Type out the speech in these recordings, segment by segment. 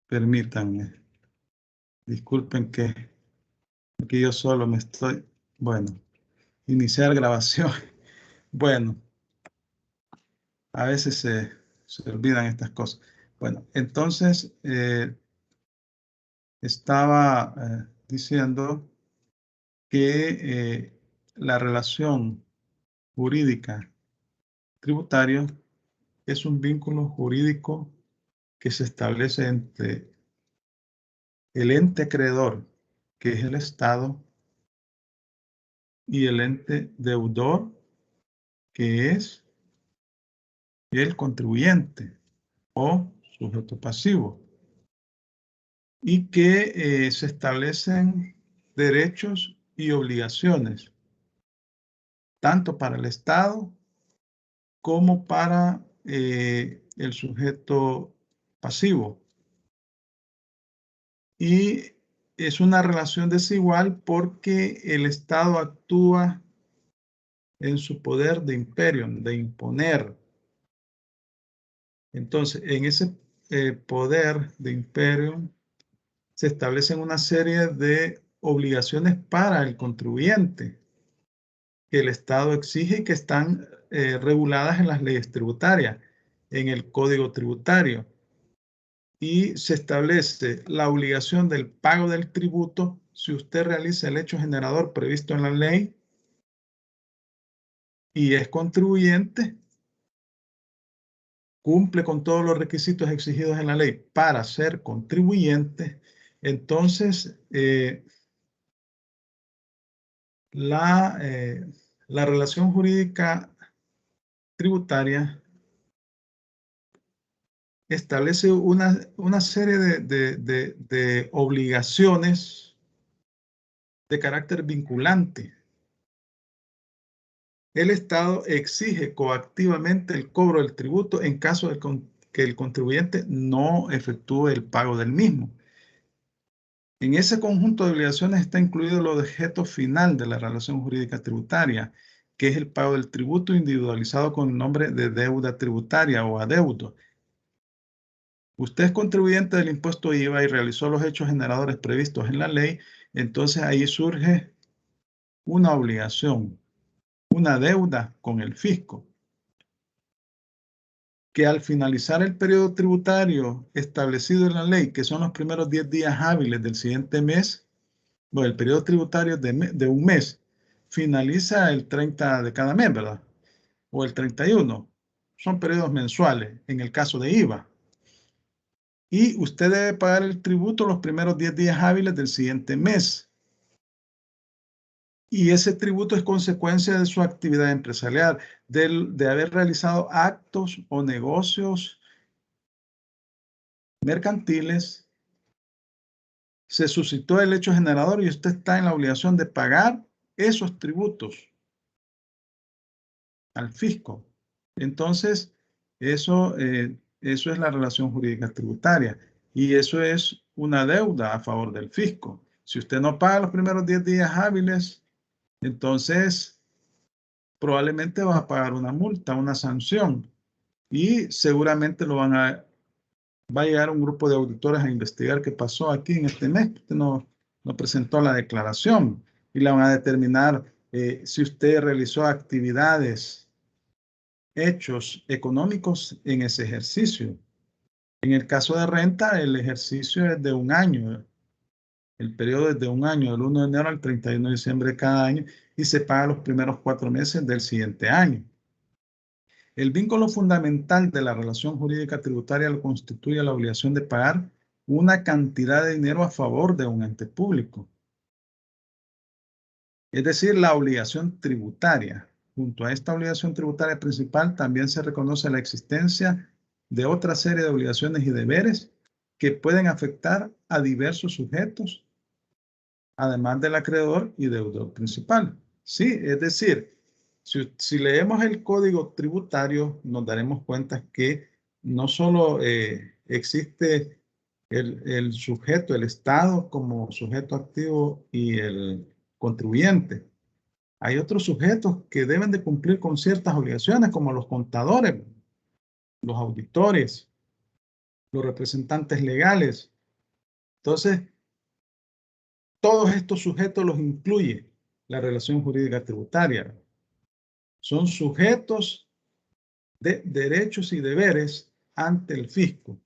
Permítanme. Disculpen que yo solo me estoy... Bueno, iniciar grabación. Bueno, a veces se olvidan estas cosas. Bueno, entonces estaba diciendo que la relación jurídica tributaria es un vínculo jurídico que se establece entre el ente acreedor, que es el Estado, y el ente deudor, que es el contribuyente o sujeto pasivo, y que se establecen derechos y obligaciones, tanto para el Estado como para el sujeto pasivo. Y es una relación desigual porque el Estado actúa en su poder de imperio, de imponer. Entonces, en ese poder de imperio se establecen una serie de obligaciones para el contribuyente que el Estado exige y que están reguladas en las leyes tributarias, en el Código Tributario. Y se establece la obligación del pago del tributo si usted realiza el hecho generador previsto en la ley y es contribuyente, cumple con todos los requisitos exigidos en la ley para ser contribuyente, entonces la relación jurídica tributaria establece una serie de obligaciones de carácter vinculante. El Estado exige coactivamente el cobro del tributo en caso de que el contribuyente no efectúe el pago del mismo. En ese conjunto de obligaciones está incluido el objeto final de la relación jurídica tributaria, que es el pago del tributo individualizado con el nombre de deuda tributaria o adeudo. Usted es contribuyente del impuesto IVA y realizó los hechos generadores previstos en la ley, entonces ahí surge una obligación, una deuda con el fisco, que al finalizar el periodo tributario establecido en la ley, que son los primeros 10 días hábiles del siguiente mes, bueno, el periodo tributario de un mes, finaliza el 30 de cada mes, ¿verdad? O el 31. Son periodos mensuales, en el caso de IVA. Y usted debe pagar el tributo los primeros 10 días hábiles del siguiente mes. Y ese tributo es consecuencia de su actividad empresarial, de haber realizado actos o negocios mercantiles. Se suscitó el hecho generador y usted está en la obligación de pagar esos tributos al fisco. Entonces, eso es la relación jurídica tributaria y eso es una deuda a favor del fisco. Si usted no paga los primeros 10 días hábiles, entonces probablemente va a pagar una multa, una sanción y seguramente va a llegar un grupo de auditores a investigar qué pasó aquí en este mes. Usted no presentó la declaración y la van a determinar si usted realizó actividades, hechos económicos en ese ejercicio. En el caso de renta, el ejercicio es de un año. El periodo es de un año, del 1 de enero al 31 de diciembre de cada año, y se paga los primeros 4 meses del siguiente año. El vínculo fundamental de la relación jurídica tributaria lo constituye la obligación de pagar una cantidad de dinero a favor de un ente público. Es decir, la obligación tributaria. Junto a esta obligación tributaria principal también se reconoce la existencia de otra serie de obligaciones y deberes que pueden afectar a diversos sujetos, además del acreedor y deudor principal. Sí, es decir, si leemos el Código Tributario, nos daremos cuenta que no solo existe el sujeto, el Estado como sujeto activo y el contribuyente. Hay otros sujetos que deben de cumplir con ciertas obligaciones, como los contadores, los auditores, los representantes legales, Entonces, todos estos sujetos los incluye la relación jurídica tributaria. Son sujetos de derechos y deberes ante el fisco.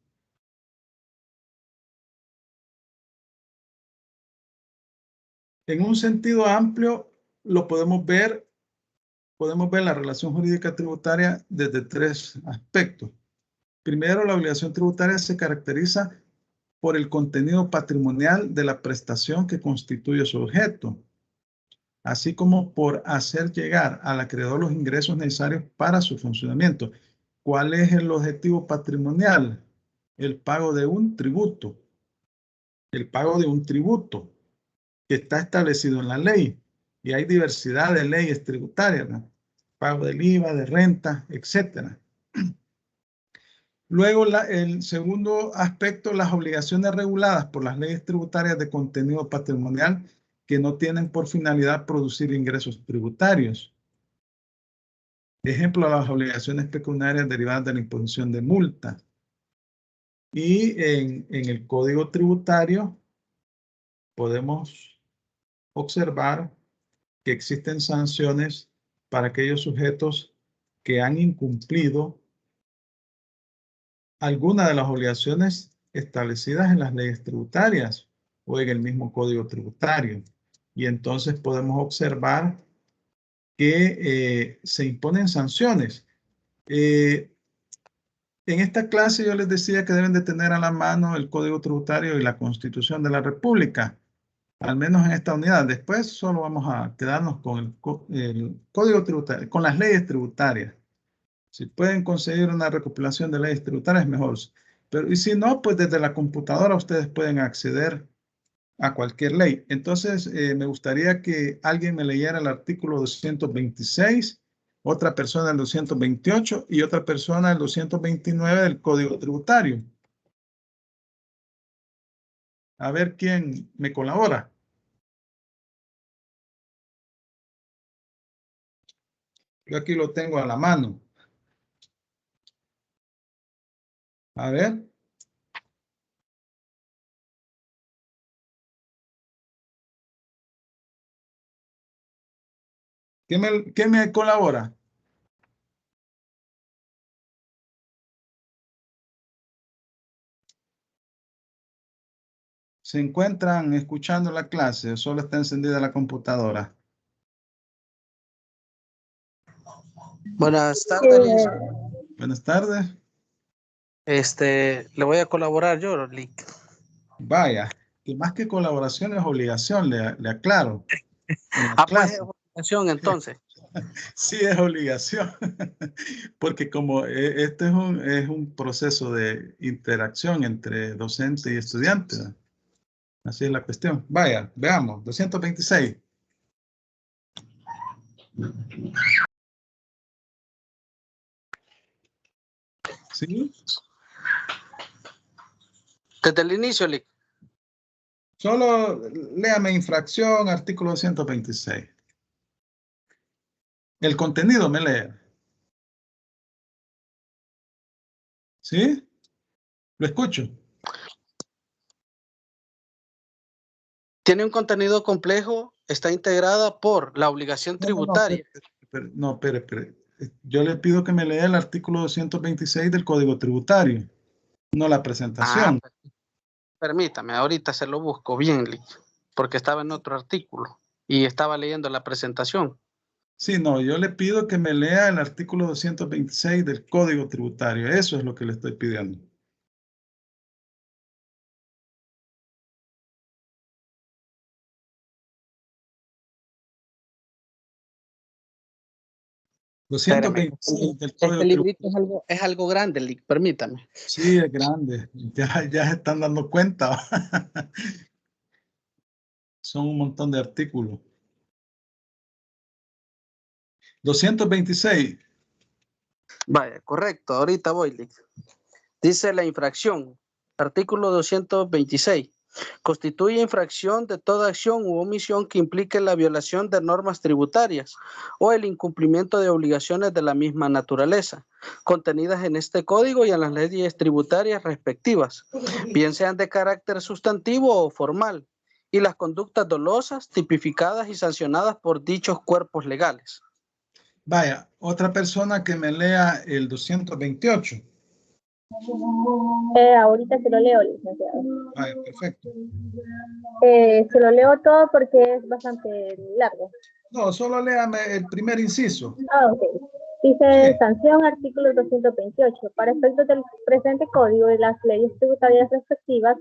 En un sentido amplio, lo podemos ver la relación jurídica tributaria desde tres aspectos. Primero, la obligación tributaria se caracteriza por el contenido patrimonial de la prestación que constituye su objeto, así como por hacer llegar al acreedor los ingresos necesarios para su funcionamiento. ¿Cuál es el objetivo patrimonial? El pago de un tributo. El pago de un tributo que está establecido en la ley. Y hay diversidad de leyes tributarias, ¿no? Pago del IVA, de renta, etc. Luego, el segundo aspecto, las obligaciones reguladas por las leyes tributarias de contenido patrimonial que no tienen por finalidad producir ingresos tributarios. Ejemplo, las obligaciones pecuniarias derivadas de la imposición de multas. Y en el Código Tributario podemos observar que existen sanciones para aquellos sujetos que han incumplido alguna de las obligaciones establecidas en las leyes tributarias o en el mismo Código Tributario. Y entonces podemos observar que se imponen sanciones. En esta clase yo les decía que deben de tener a la mano el Código Tributario y la Constitución de la República, al menos en esta unidad. Después solo vamos a quedarnos con el Código Tributario, con las leyes tributarias. Si pueden conseguir una recopilación de leyes tributarias, mejor. Pero, y si no, pues desde la computadora ustedes pueden acceder a cualquier ley. Entonces, me gustaría que alguien me leyera el artículo 226, otra persona el 228 y otra persona el 229 del Código Tributario. A ver quién me colabora. Yo aquí lo tengo a la mano. A ver. ¿Quién me colabora? ¿Se encuentran escuchando la clase o solo está encendida la computadora? Buenas tardes. Buenas tardes. Le voy a colaborar yo, Lick. Vaya, que más que colaboración es obligación, le aclaro. En la Pues clase. es obligación entonces. Sí, es obligación, porque como este es un proceso de interacción entre docente y estudiante. Así es la cuestión. Vaya, veamos, 226. ¿Sí? Desde el inicio, Lick. Solo léame infracción, artículo 226. El contenido me lee. ¿Sí? Lo escucho. Tiene un contenido complejo, está integrada por la obligación tributaria. No, espere. Yo le pido que me lea el artículo 226 del Código Tributario, no la presentación. Permítame, ahorita se lo busco bien, Lick, porque estaba en otro artículo y estaba leyendo la presentación. Sí, no, yo le pido que me lea el artículo 226 del Código Tributario. Eso es lo que le estoy pidiendo. Espérame, 226 del Código librito Tributario. es algo grande, Lick, permítame. Sí, es grande. Ya se están dando cuenta. Son un montón de artículos. 226. Vaya, correcto, ahorita voy, Lick. Dice la infracción, artículo 226. Constituye infracción de toda acción u omisión que implique la violación de normas tributarias o el incumplimiento de obligaciones de la misma naturaleza, contenidas en este código y en las leyes tributarias respectivas, bien sean de carácter sustantivo o formal, y las conductas dolosas, tipificadas y sancionadas por dichos cuerpos legales. Vaya, otra persona que me lea el 228. Ahorita se lo leo, licenciado. Vaya, perfecto. Se lo leo todo porque es bastante largo. No, solo léame el primer inciso. Ok. Dice, Sí. sanción artículo 228. Para efectos del presente código y las leyes tributarias respectivas,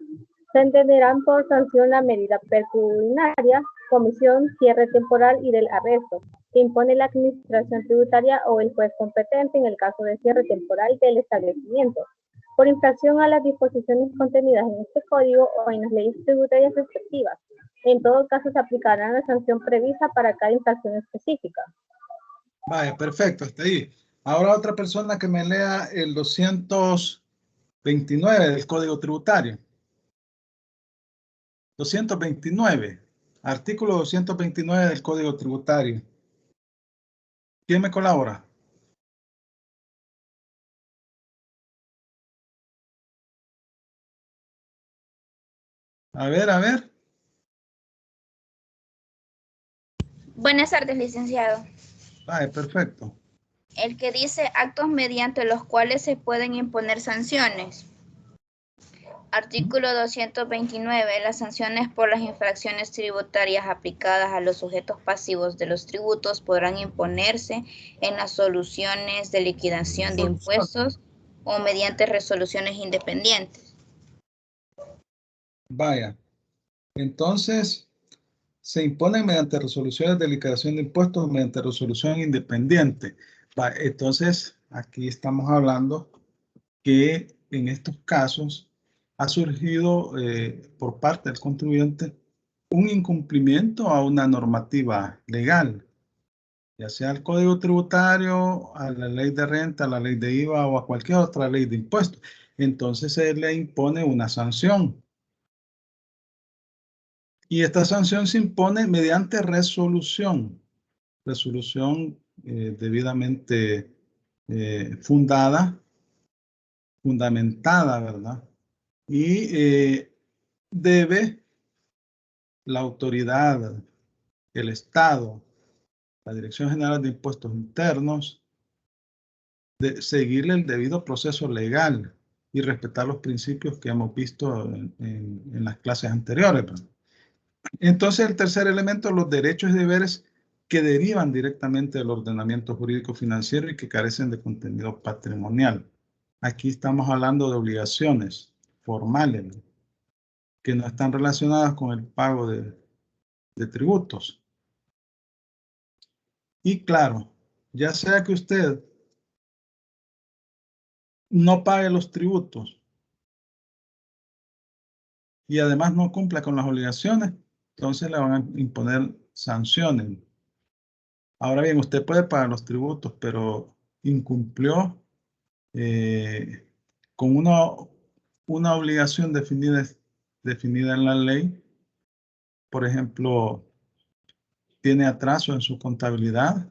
se entenderán por sanción la medida pecuniaria, comisión, cierre temporal y del arresto, que impone la administración tributaria o el juez competente en el caso de cierre temporal del establecimiento, por infracción a las disposiciones contenidas en este código o en las leyes tributarias respectivas. En todo caso, se aplicará la sanción prevista para cada infracción específica. Vaya, perfecto, hasta ahí. Ahora otra persona que me lea el 229 del Código Tributario. 229, artículo 229 del Código Tributario. ¿Quién me colabora? A ver. Buenas tardes, licenciado. Vale, perfecto. El que dice actos mediante los cuales se pueden imponer sanciones. Artículo 229. Las sanciones por las infracciones tributarias aplicadas a los sujetos pasivos de los tributos podrán imponerse en las soluciones de liquidación de impuestos o mediante resoluciones independientes. Vaya, entonces se imponen mediante resoluciones de liquidación de impuestos o mediante resolución independiente. Vaya, entonces aquí estamos hablando que en estos casos ha surgido por parte del contribuyente un incumplimiento a una normativa legal, ya sea al Código Tributario, a la ley de renta, a la ley de IVA o a cualquier otra ley de impuestos. Entonces se le impone una sanción. Y esta sanción se impone mediante resolución debidamente fundamentada, ¿verdad? Y debe la autoridad, el Estado, la Dirección General de Impuestos Internos, de seguirle el debido proceso legal y respetar los principios que hemos visto en las clases anteriores, ¿verdad? Entonces, el tercer elemento, los derechos y deberes que derivan directamente del ordenamiento jurídico financiero y que carecen de contenido patrimonial. Aquí estamos hablando de obligaciones formales, ¿no?, que no están relacionadas con el pago de tributos. Y claro, ya sea que usted no pague los tributos y además no cumpla con las obligaciones, entonces le van a imponer sanciones. Ahora bien, usted puede pagar los tributos, pero incumplió con una obligación definida en la ley. Por ejemplo, tiene atraso en su contabilidad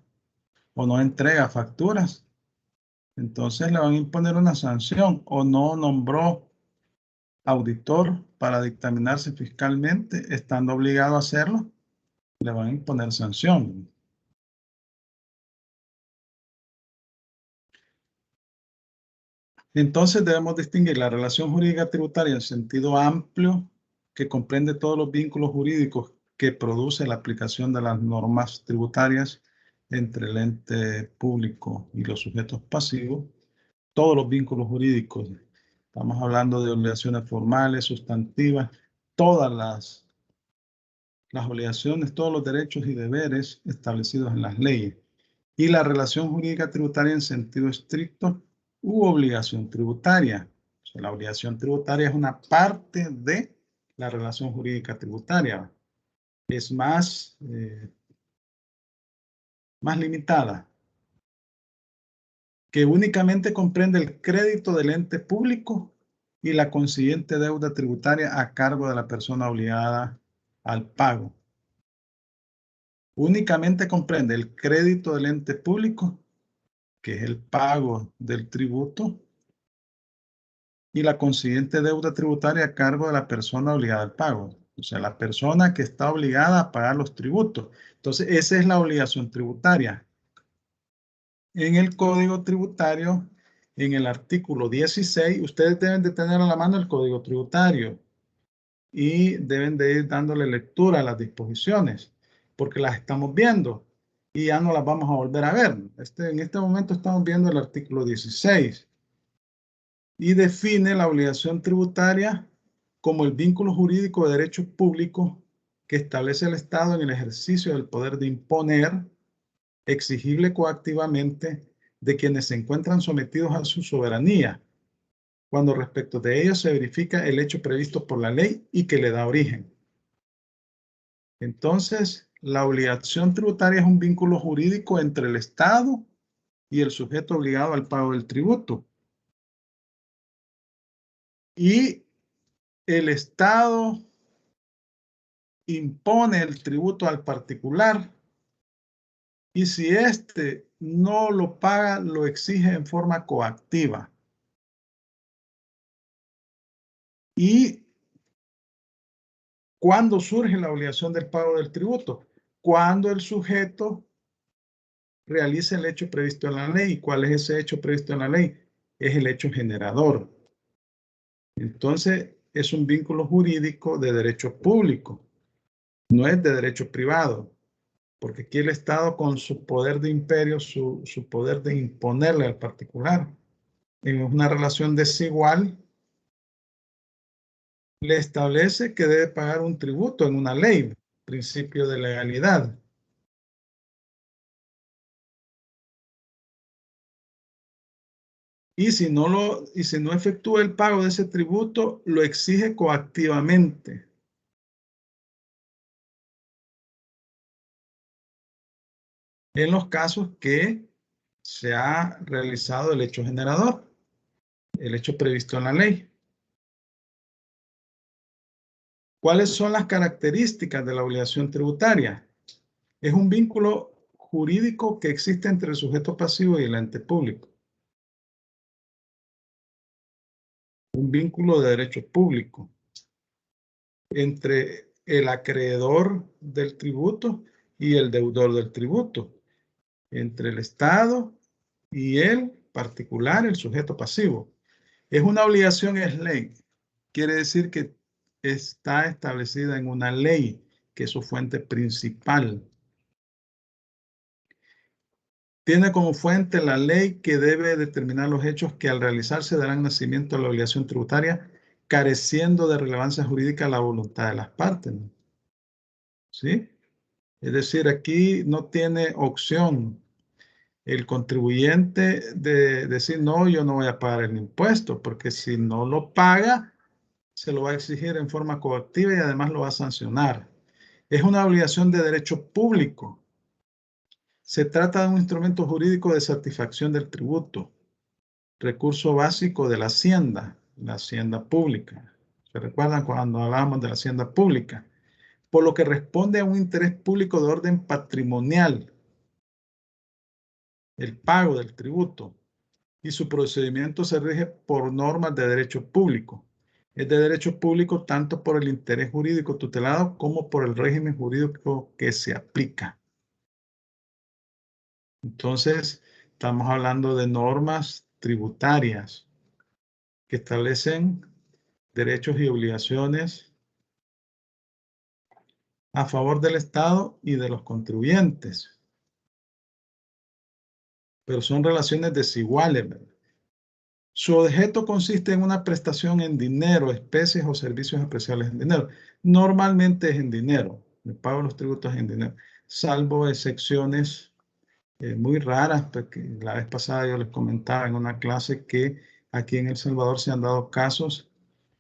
o no entrega facturas, entonces le van a imponer una sanción, o no nombró auditor para dictaminarse fiscalmente, estando obligado a hacerlo, le van a imponer sanción. Entonces debemos distinguir la relación jurídica tributaria en sentido amplio, que comprende todos los vínculos jurídicos que produce la aplicación de las normas tributarias entre el ente público y los sujetos pasivos. Todos los vínculos jurídicos, estamos hablando de obligaciones formales, sustantivas, todas las obligaciones, todos los derechos y deberes establecidos en las leyes. Y la relación jurídica tributaria en sentido estricto u obligación tributaria. O sea, la obligación tributaria es una parte de la relación jurídica tributaria. Es más limitada, que únicamente comprende el crédito del ente público y la consiguiente deuda tributaria a cargo de la persona obligada al pago. Únicamente comprende el crédito del ente público, que es el pago del tributo, y la consiguiente deuda tributaria a cargo de la persona obligada al pago. O sea, la persona que está obligada a pagar los tributos. Entonces, esa es la obligación tributaria. En el Código Tributario, en el artículo 16, ustedes deben de tener a la mano el Código Tributario y deben de ir dándole lectura a las disposiciones, porque las estamos viendo y ya no las vamos a volver a ver. En este momento estamos viendo el artículo 16 y define la obligación tributaria como el vínculo jurídico de derecho público que establece el Estado en el ejercicio del poder de imponer, exigible coactivamente, de quienes se encuentran sometidos a su soberanía, cuando respecto de ellos se verifica el hecho previsto por la ley y que le da origen. Entonces, la obligación tributaria es un vínculo jurídico entre el Estado y el sujeto obligado al pago del tributo. Y el Estado impone el tributo al particular y si éste no lo paga, lo exige en forma coactiva. ¿Y cuándo surge la obligación del pago del tributo? Cuando el sujeto realiza el hecho previsto en la ley. ¿Cuál es ese hecho previsto en la ley? Es el hecho generador. Entonces, es un vínculo jurídico de derecho público, no es de derecho privado, porque aquí el Estado con su poder de imperio, su poder de imponerle al particular, en una relación desigual, le establece que debe pagar un tributo en una ley, principio de legalidad. Y si no efectúa el pago de ese tributo, lo exige coactivamente. En los casos que se ha realizado el hecho generador, el hecho previsto en la ley. ¿Cuáles son las características de la obligación tributaria? Es un vínculo jurídico que existe entre el sujeto pasivo y el ente público. Un vínculo de derecho público entre el acreedor del tributo y el deudor del tributo, entre el Estado y el particular, el sujeto pasivo. Es una obligación, es ley. Quiere decir que está establecida en una ley, que es su fuente principal. Tiene como fuente la ley que debe determinar los hechos que al realizarse darán nacimiento a la obligación tributaria, careciendo de relevancia jurídica la voluntad de las partes, ¿no? ¿Sí? Es decir, aquí no tiene opción el contribuyente de decir, no, yo no voy a pagar el impuesto, porque si no lo paga, se lo va a exigir en forma coactiva y además lo va a sancionar. Es una obligación de derecho público. Se trata de un instrumento jurídico de satisfacción del tributo, recurso básico de la hacienda pública. ¿Se recuerdan cuando hablábamos de la hacienda pública? Por lo que responde a un interés público de orden patrimonial, el pago del tributo, y su procedimiento se rige por normas de derecho público. Es de derecho público tanto por el interés jurídico tutelado como por el régimen jurídico que se aplica. Entonces, estamos hablando de normas tributarias que establecen derechos y obligaciones a favor del Estado y de los contribuyentes. Pero son relaciones desiguales, ¿verdad? Su objeto consiste en una prestación en dinero, especies o servicios apreciables en dinero. Normalmente es en dinero. El pago de los tributos es en dinero, salvo excepciones muy raras, porque la vez pasada yo les comentaba en una clase que aquí en El Salvador se han dado casos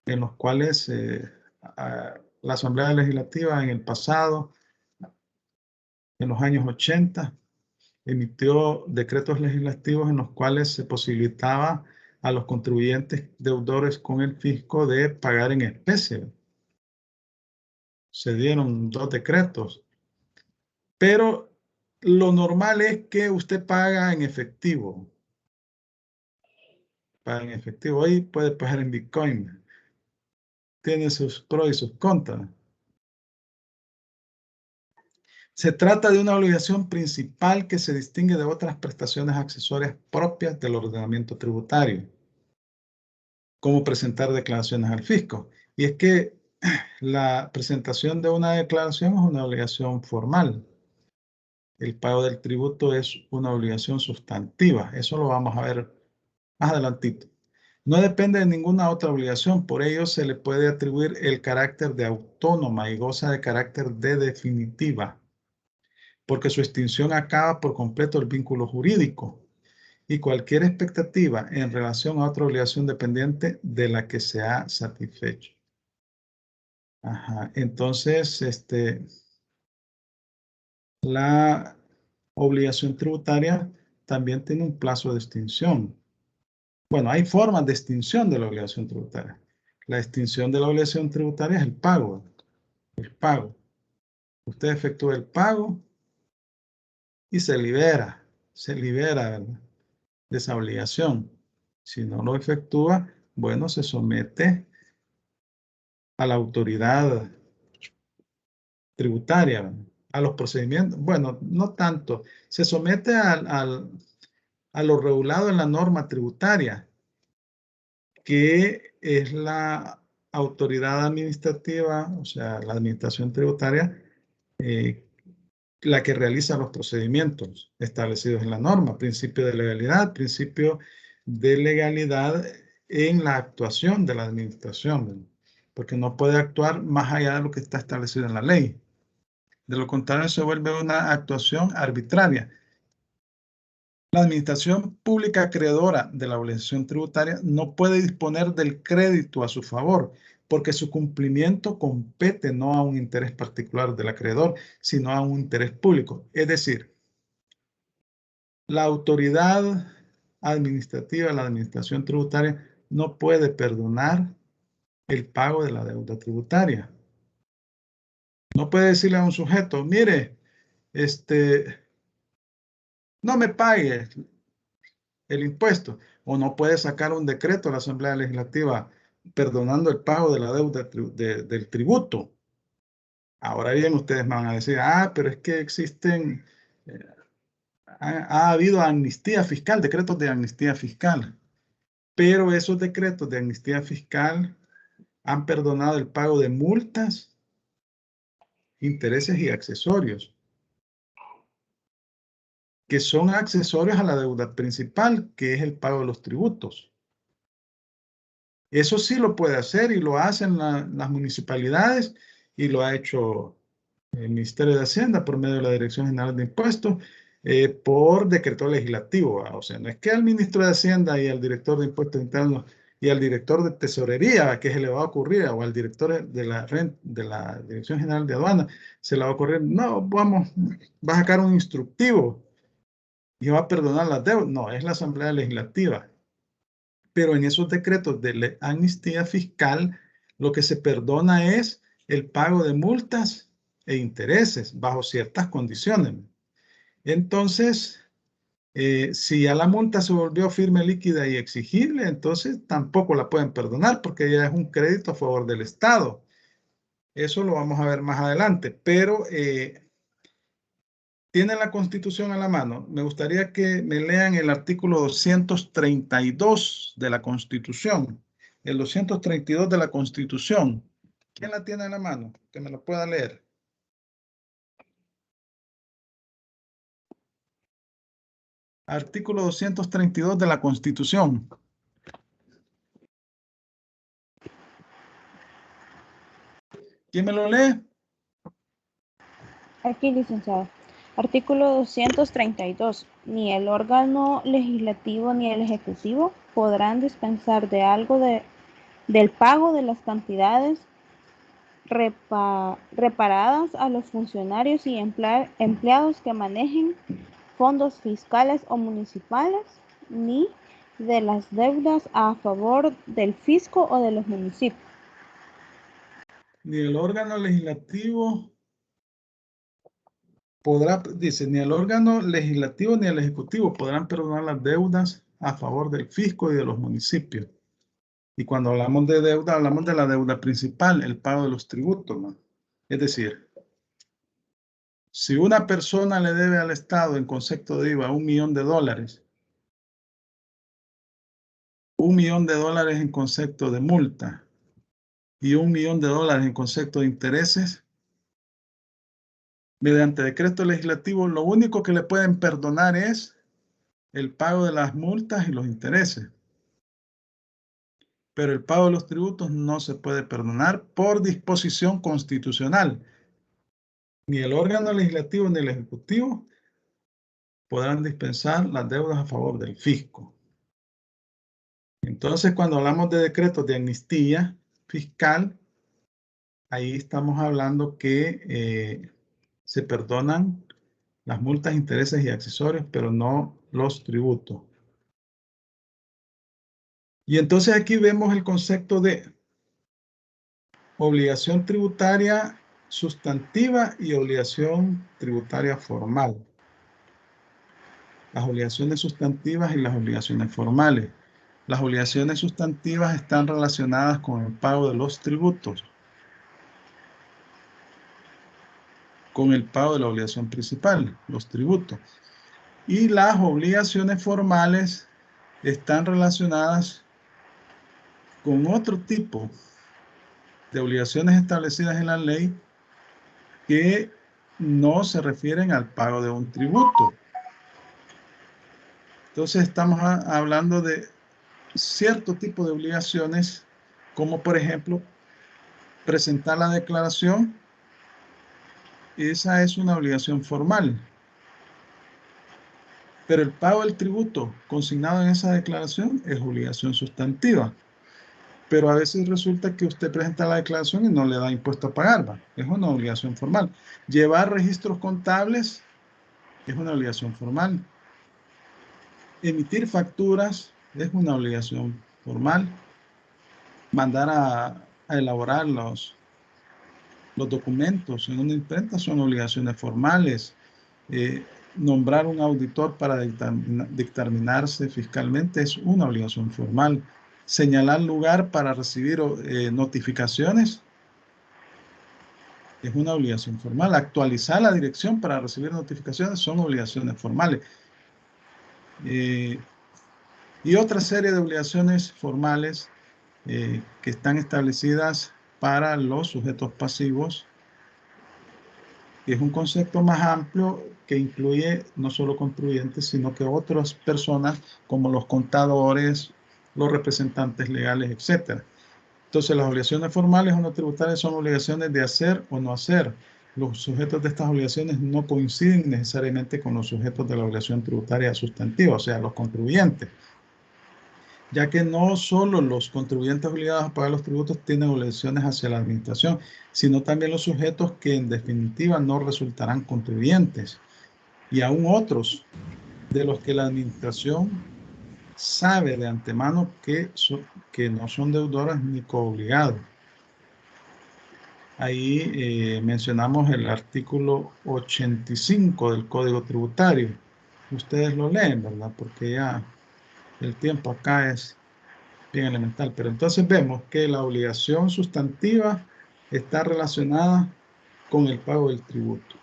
en los cuales la Asamblea Legislativa en el pasado, en los años 80, emitió decretos legislativos en los cuales se posibilitaba a los contribuyentes deudores con el fisco de pagar en especie. Se dieron 2 decretos. Pero lo normal es que usted paga en efectivo. Paga en efectivo. Hoy puede pagar en Bitcoin. Tiene sus pros y sus contras. Se trata de una obligación principal que se distingue de otras prestaciones accesorias propias del ordenamiento tributario, como presentar declaraciones al fisco. Y es que la presentación de una declaración es una obligación formal. El pago del tributo es una obligación sustantiva. Eso lo vamos a ver más adelantito. No depende de ninguna otra obligación, por ello se le puede atribuir el carácter de autónoma y goza de carácter de definitiva, porque su extinción acaba por completo el vínculo jurídico y cualquier expectativa en relación a otra obligación dependiente de la que se ha satisfecho. Ajá. Entonces, la obligación tributaria también tiene un plazo de extinción. Bueno, hay formas de extinción de la obligación tributaria. La extinción de la obligación tributaria es el pago. El pago. Usted efectúa el pago y se libera ¿verdad?, de esa obligación. Si no lo efectúa, bueno, se somete a la autoridad tributaria, ¿verdad?, a los procedimientos. Bueno, no tanto. Se somete a lo regulado en la norma tributaria, que es la autoridad administrativa, o sea, la administración tributaria, la que realiza los procedimientos establecidos en la norma, principio de legalidad en la actuación de la administración, porque no puede actuar más allá de lo que está establecido en la ley. De lo contrario, se vuelve una actuación arbitraria. La administración pública acreedora de la obligación tributaria no puede disponer del crédito a su favor, porque su cumplimiento compete no a un interés particular del acreedor, sino a un interés público. Es decir, la autoridad administrativa, la administración tributaria, no puede perdonar el pago de la deuda tributaria. No puede decirle a un sujeto, mire, no me pague el impuesto, o no puede sacar un decreto a la Asamblea Legislativa perdonando el pago de la deuda del tributo. Ahora bien, ustedes van a decir, pero es que existen, ha habido amnistía fiscal, decretos de amnistía fiscal, pero esos decretos de amnistía fiscal han perdonado el pago de multas, intereses y accesorios, que son accesorios a la deuda principal, que es el pago de los tributos. Eso sí lo puede hacer y lo hacen las municipalidades y lo ha hecho el Ministerio de Hacienda por medio de la Dirección General de Impuestos por decreto legislativo. O sea, no es que al ministro de Hacienda y al director de Impuestos Internos y al director de Tesorería que se le va a ocurrir, o al director de la Dirección General de Aduana se le va a ocurrir, no, va a sacar un instructivo y va a perdonar las deudas. No, es la Asamblea Legislativa. Pero en esos decretos de amnistía fiscal, lo que se perdona es el pago de multas e intereses bajo ciertas condiciones. Entonces, si ya la multa se volvió firme, líquida y exigible, entonces tampoco la pueden perdonar porque ya es un crédito a favor del Estado. Eso lo vamos a ver más adelante, pero tienen la Constitución a la mano. Me gustaría que me lean el artículo 232 de la Constitución. El 232 de la Constitución. ¿Quién la tiene a la mano? Que me lo pueda leer. Artículo 232 de la Constitución. ¿Quién me lo lee? Aquí, licenciado. Artículo 232. Ni el órgano legislativo ni el ejecutivo podrán dispensar de algo del pago de las cantidades reparadas a los funcionarios y empleados que manejen fondos fiscales o municipales, ni de las deudas a favor del fisco o de los municipios. Ni el órgano legislativo podrá, dice, ni el órgano legislativo ni el ejecutivo podrán perdonar las deudas a favor del fisco y de los municipios. Y cuando hablamos de deuda, hablamos de la deuda principal, el pago de los tributos, ¿no? Es decir, si una persona le debe al Estado en concepto de IVA $1 millón, $1 millón en concepto de multa y $1 millón en concepto de intereses, mediante decreto legislativo, lo único que le pueden perdonar es el pago de las multas y los intereses. Pero el pago de los tributos no se puede perdonar por disposición constitucional. Ni el órgano legislativo ni el ejecutivo podrán dispensar las deudas a favor del fisco. Entonces, cuando hablamos de decretos de amnistía fiscal, ahí estamos hablando que se perdonan las multas, intereses y accesorios, pero no los tributos. Y entonces aquí vemos el concepto de obligación tributaria sustantiva y obligación tributaria formal. Las obligaciones sustantivas y las obligaciones formales. Las obligaciones sustantivas están relacionadas con el pago de los tributos, con el pago de la obligación principal, los tributos. Y las obligaciones formales están relacionadas con otro tipo de obligaciones establecidas en la ley que no se refieren al pago de un tributo. Entonces estamos hablando de cierto tipo de obligaciones, como por ejemplo presentar la declaración. Esa es una obligación formal. Pero el pago del tributo consignado en esa declaración es obligación sustantiva. Pero a veces resulta que usted presenta la declaración y no le da impuesto a pagar, ¿va? Es una obligación formal. Llevar registros contables es una obligación formal. Emitir facturas es una obligación formal. Mandar a elaborar los documentos en una imprenta son obligaciones formales. Nombrar un auditor para dictaminarse fiscalmente es una obligación formal. Señalar lugar para recibir notificaciones es una obligación formal. Actualizar la dirección para recibir notificaciones son obligaciones formales. Y otra serie de obligaciones formales que están establecidas para los sujetos pasivos, que es un concepto más amplio que incluye no solo contribuyentes, sino que otras personas como los contadores, los representantes legales, etc. Entonces, las obligaciones formales o no tributarias son obligaciones de hacer o no hacer. Los sujetos de estas obligaciones no coinciden necesariamente con los sujetos de la obligación tributaria sustantiva, o sea, los contribuyentes, ya que no solo los contribuyentes obligados a pagar los tributos tienen obligaciones hacia la administración, sino también los sujetos que en definitiva no resultarán contribuyentes, y aún otros de los que la administración sabe de antemano que no son deudores ni coobligados. Ahí mencionamos el artículo 85 del Código Tributario. Ustedes lo leen, ¿verdad? Porque ya el tiempo acá es bien elemental. Pero entonces vemos que la obligación sustantiva está relacionada con el pago del tributo.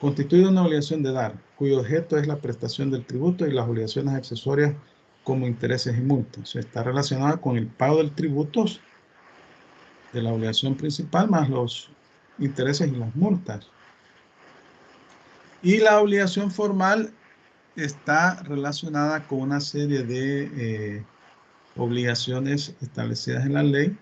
Constituye una obligación de dar, cuyo objeto es la prestación del tributo, y las obligaciones accesorias como intereses y multas. O sea, está relacionada con el pago del tributo de la obligación principal más los intereses y las multas. Y la obligación formal está relacionada con una serie de obligaciones establecidas en la ley,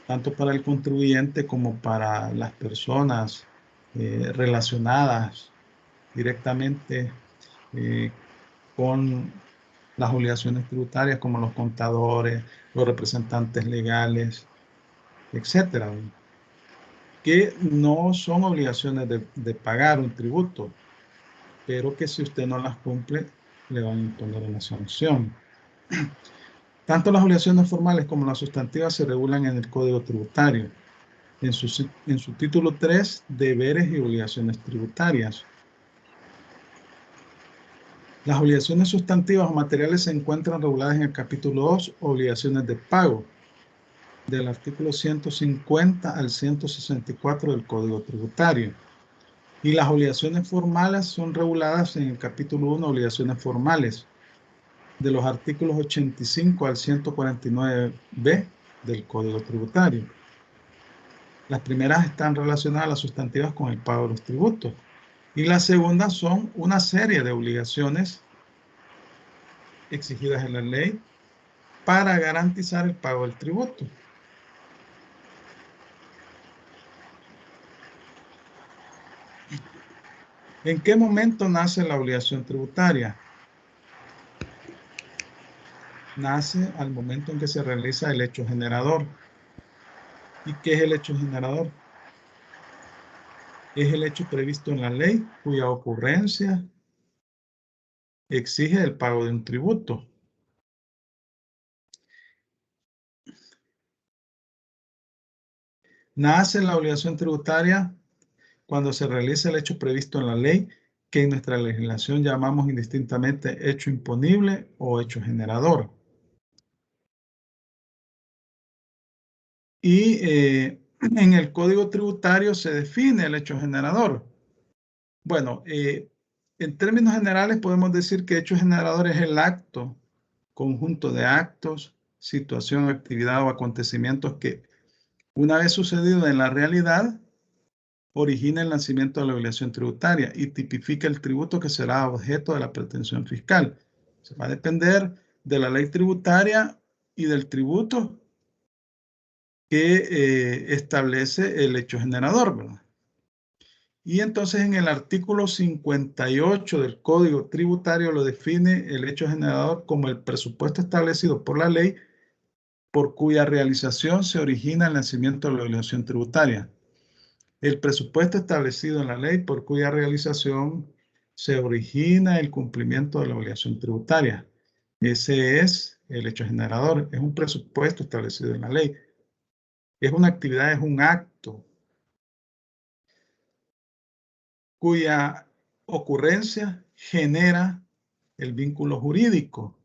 tanto para el contribuyente como para las personas relacionadas directamente con las obligaciones tributarias, como los contadores, los representantes legales, etcétera, que no son obligaciones de pagar un tributo, pero que si usted no las cumple, le van a imponer una sanción. Tanto las obligaciones formales como las sustantivas se regulan en el Código Tributario. En su título 3, deberes y obligaciones tributarias. Las obligaciones sustantivas o materiales se encuentran reguladas en el capítulo 2, obligaciones de pago, del artículo 150 al 164 del Código Tributario. Y las obligaciones formales son reguladas en el capítulo 1, obligaciones formales, de los artículos 85 al 149b del Código Tributario. Las primeras están relacionadas a las sustantivas con el pago de los tributos. Y las segundas son una serie de obligaciones exigidas en la ley para garantizar el pago del tributo. ¿En qué momento nace la obligación tributaria? Nace al momento en que se realiza el hecho generador. ¿Y qué es el hecho generador? Es el hecho previsto en la ley cuya ocurrencia exige el pago de un tributo. Nace la obligación tributaria cuando se realiza el hecho previsto en la ley, que en nuestra legislación llamamos indistintamente hecho imponible o hecho generador. Y en el Código Tributario se define el hecho generador. Bueno, en términos generales podemos decir que hecho generador es el acto, conjunto de actos, situación, actividad o acontecimientos que, una vez sucedido en la realidad, origina el nacimiento de la obligación tributaria y tipifica el tributo que será objeto de la pretensión fiscal. Se va a depender de la ley tributaria y del tributo que establece el hecho generador, ¿verdad? Y entonces en el artículo 58 del Código Tributario lo define el hecho generador como el presupuesto establecido por la ley por cuya realización se origina el nacimiento de la obligación tributaria. El presupuesto establecido en la ley por cuya realización se origina el cumplimiento de la obligación tributaria. Ese es el hecho generador. Es un presupuesto establecido en la ley. Es una actividad, es un acto cuya ocurrencia genera el vínculo jurídico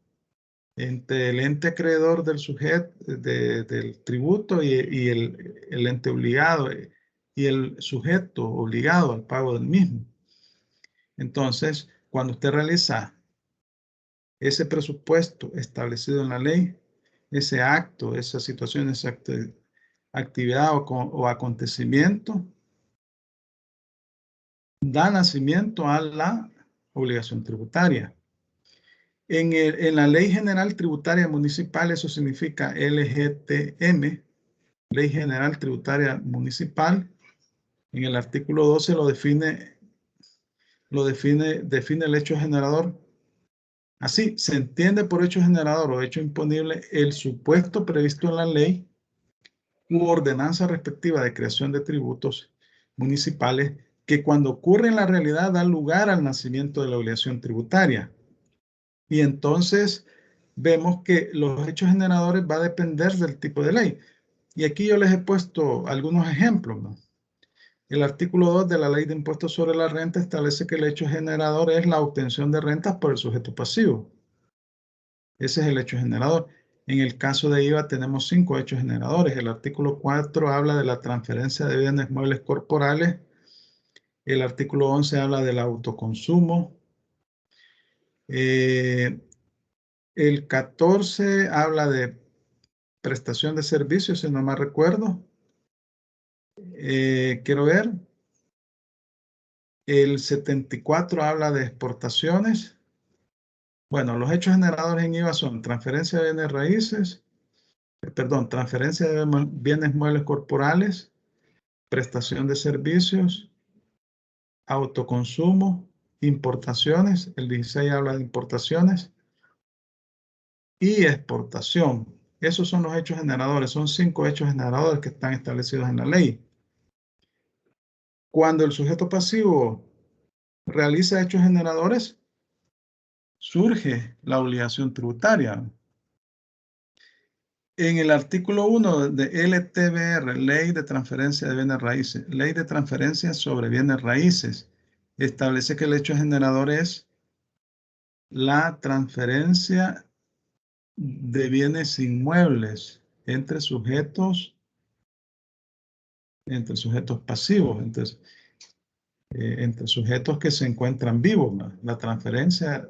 entre el ente acreedor del sujeto del tributo y el ente obligado y el sujeto obligado al pago del mismo. Entonces, cuando usted realiza ese presupuesto establecido en la ley, ese acto, esa situación, esa actividad o acontecimiento, da nacimiento a la obligación tributaria. En la Ley General Tributaria Municipal, eso significa LGTM, Ley General Tributaria Municipal, en el artículo 12 define el hecho generador. Así, se entiende por hecho generador o hecho imponible el supuesto previsto en la ley u ordenanza respectiva de creación de tributos municipales que cuando ocurre en la realidad da lugar al nacimiento de la obligación tributaria. Y entonces vemos que los hechos generadores va a depender del tipo de ley. Y aquí yo les he puesto algunos ejemplos, ¿no? El artículo 2 de la Ley de Impuestos sobre la Renta establece que el hecho generador es la obtención de rentas por el sujeto pasivo. Ese es el hecho generador. En el caso de IVA tenemos 5 hechos generadores. El artículo 4 habla de la transferencia de bienes muebles corporales. El artículo 11 habla del autoconsumo. El 14 habla de prestación de servicios, si no me recuerdo. Quiero ver. El 74 habla de exportaciones. Bueno, los hechos generadores en IVA son transferencia de bienes raíces, transferencia de bienes muebles corporales, prestación de servicios, autoconsumo, importaciones. El 16 habla de importaciones y exportación. Esos son los hechos generadores. Son 5 hechos generadores que están establecidos en la ley. Cuando el sujeto pasivo realiza hechos generadores, surge la obligación tributaria. En el artículo 1 de LTBR, Ley de Transferencia de Bienes Raíces, Ley de Transferencia sobre Bienes Raíces, establece que el hecho generador es la transferencia de bienes inmuebles entre sujetos pasivos, entre sujetos que se encuentran vivos, ¿no? La transferencia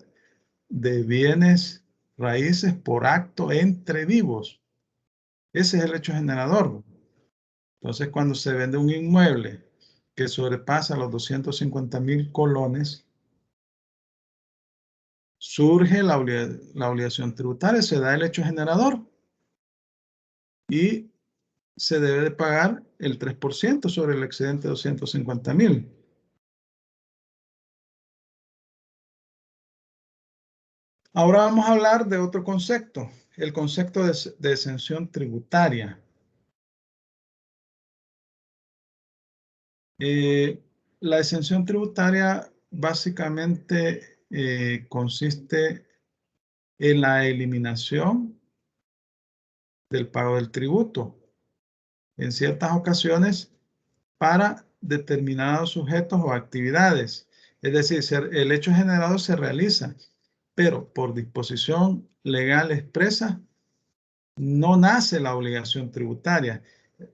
de bienes raíces por acto entre vivos. Ese es el hecho generador. Entonces, cuando se vende un inmueble que sobrepasa los 250,000 colones, surge la obligación tributaria, se da el hecho generador y se debe de pagar el 3% sobre el excedente de 250,000. Ahora vamos a hablar de otro concepto, el concepto de exención tributaria. La exención tributaria básicamente consiste en la eliminación del pago del tributo en ciertas ocasiones para determinados sujetos o actividades. Es decir, el hecho generador se realiza, pero por disposición legal expresa no nace la obligación tributaria.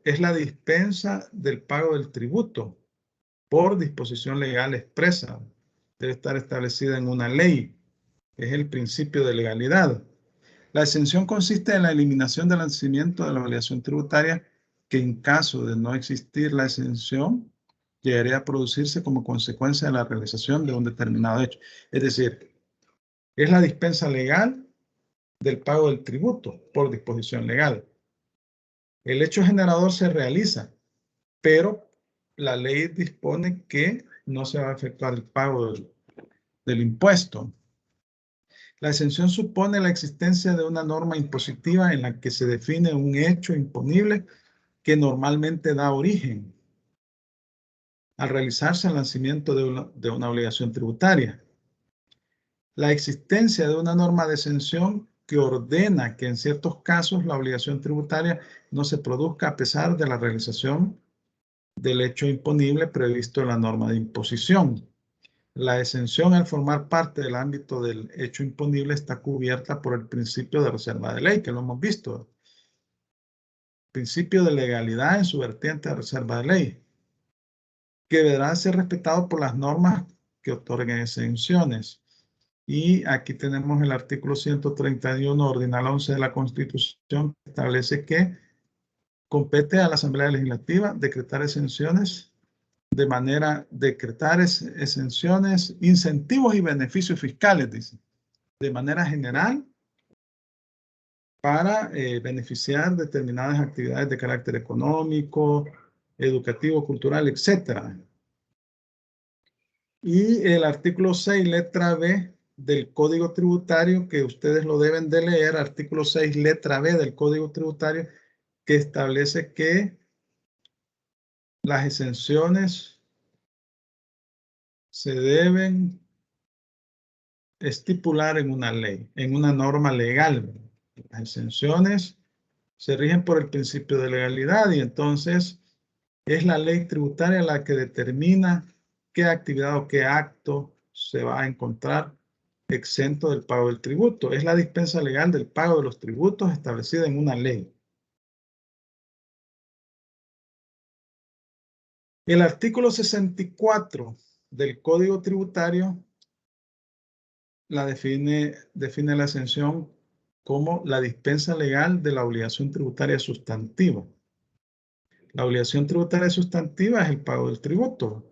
Es la dispensa del pago del tributo por disposición legal expresa. Debe estar establecida en una ley. Es el principio de legalidad. La exención consiste en la eliminación del nacimiento de la obligación tributaria que en caso de no existir la exención llegaría a producirse como consecuencia de la realización de un determinado hecho. Es decir, es la dispensa legal del pago del tributo por disposición legal. El hecho generador se realiza, pero la ley dispone que no se va a efectuar el pago del impuesto. La exención supone la existencia de una norma impositiva en la que se define un hecho imponible que normalmente da origen al realizarse el nacimiento de una obligación tributaria. La existencia de una norma de exención que ordena que en ciertos casos la obligación tributaria no se produzca a pesar de la realización del hecho imponible previsto en la norma de imposición. La exención al formar parte del ámbito del hecho imponible está cubierta por el principio de reserva de ley, que lo hemos visto. Principio de legalidad en su vertiente de reserva de ley, que deberá ser respetado por las normas que otorguen exenciones. Y aquí tenemos el artículo 131, ordinal 11 de la Constitución, que establece que compete a la Asamblea Legislativa decretar exenciones exenciones, incentivos y beneficios fiscales, dice, de manera general para beneficiar determinadas actividades de carácter económico, educativo, cultural, etc. Y el artículo 6, letra B del Código Tributario, que ustedes lo deben de leer, artículo 6, letra B del Código Tributario, que establece que las exenciones se deben estipular en una ley, en una norma legal. Las exenciones se rigen por el principio de legalidad y entonces es la ley tributaria la que determina qué actividad o qué acto se va a encontrar exento del pago del tributo. Es la dispensa legal del pago de los tributos establecida en una ley. El artículo 64 del Código Tributario define la exención como la dispensa legal de la obligación tributaria sustantiva. La obligación tributaria sustantiva es el pago del tributo.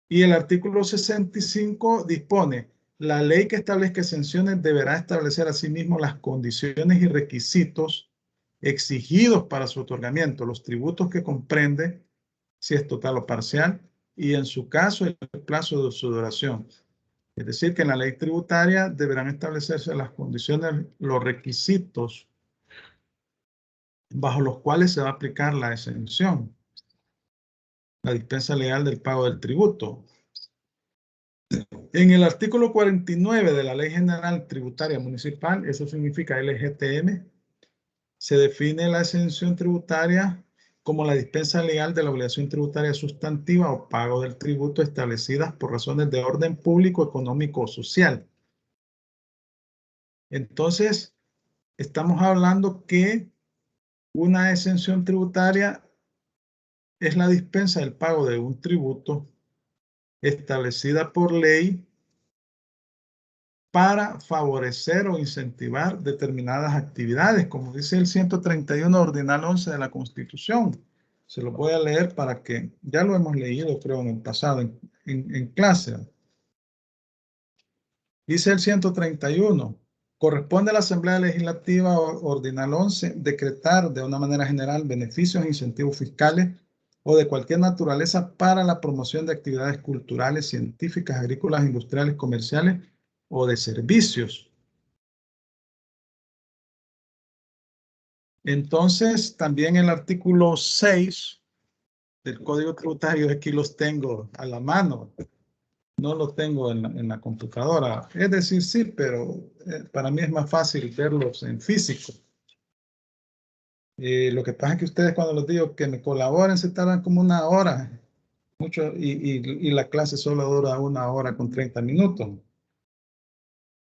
Y el artículo 65 dispone, la ley que establezca exenciones deberá establecer asimismo las condiciones y requisitos exigidos para su otorgamiento, los tributos que comprende, si es total o parcial, y en su caso el plazo de su duración. Es decir, que en la ley tributaria deberán establecerse las condiciones, los requisitos bajo los cuales se va a aplicar la exención, la dispensa legal del pago del tributo. En el artículo 49 de la Ley General Tributaria Municipal, eso significa LGTM, se define la exención tributaria como la dispensa legal de la obligación tributaria sustantiva o pago del tributo establecidas por razones de orden público, económico o social. Entonces, estamos hablando que una exención tributaria es la dispensa del pago de un tributo establecida por ley para favorecer o incentivar determinadas actividades, como dice el 131 ordinal 11 de la Constitución. Se lo voy a leer para que, ya lo hemos leído creo en el pasado en clase. Dice el 131, corresponde a la Asamblea Legislativa ordinal 11 decretar de una manera general beneficios e incentivos fiscales o de cualquier naturaleza para la promoción de actividades culturales, científicas, agrícolas, industriales, comerciales o de servicios. Entonces, también el artículo 6 del Código Tributario, aquí los tengo a la mano, no lo tengo en la computadora. Es decir, sí, pero para mí es más fácil verlos en físico. Lo que pasa es que ustedes cuando les digo que me colaboren se tardan como una hora, mucho, y la clase solo dura 1 hora con 30 minutos.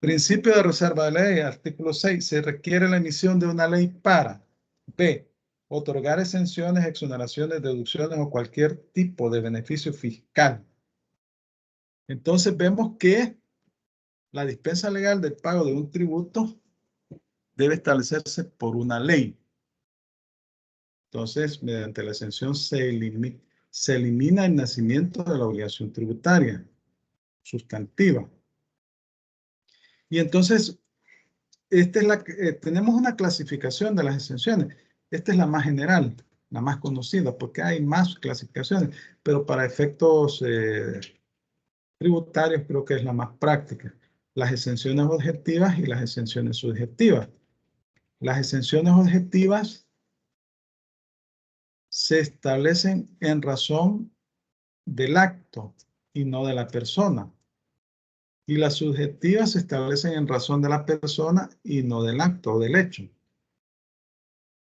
Principio de reserva de ley, artículo 6, se requiere la emisión de una ley para B, otorgar exenciones, exoneraciones, deducciones o cualquier tipo de beneficio fiscal. Entonces vemos que la dispensa legal del pago de un tributo debe establecerse por una ley. Entonces, mediante la exención se elimina el nacimiento de la obligación tributaria sustantiva. Y entonces, tenemos una clasificación de las exenciones. Esta es la más general, la más conocida, porque hay más clasificaciones, pero para efectos tributarios creo que es la más práctica. Las exenciones objetivas y las exenciones subjetivas. Las exenciones objetivas se establecen en razón del acto y no de la persona. Y las subjetivas se establecen en razón de la persona y no del acto o del hecho.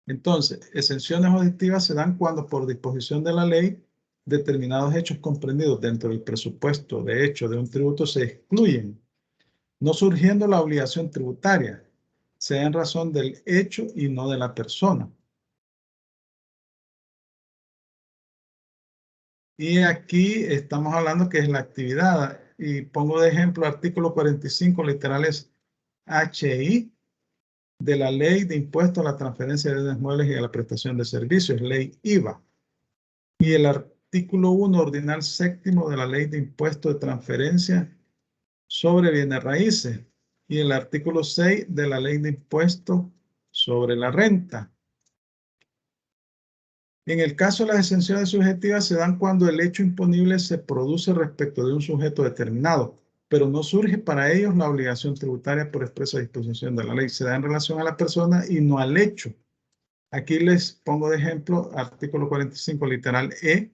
Entonces, exenciones objetivas se dan cuando por disposición de la ley determinados hechos comprendidos dentro del presupuesto de hecho de un tributo se excluyen, no surgiendo la obligación tributaria, sea en razón del hecho y no de la persona. Y aquí estamos hablando que es la actividad. Y pongo de ejemplo artículo 45, literales H y I, de la Ley de Impuesto a la Transferencia de Bienes Muebles y a la Prestación de Servicios, Ley IVA. Y el artículo 1, ordinal séptimo de la Ley de Impuesto de Transferencia sobre Bienes Raíces. Y el artículo 6 de la Ley de Impuesto sobre la Renta. En el caso de las exenciones subjetivas se dan cuando el hecho imponible se produce respecto de un sujeto determinado, pero no surge para ellos la obligación tributaria por expresa disposición de la ley. Se da en relación a la persona y no al hecho. Aquí les pongo de ejemplo artículo 45, literal E,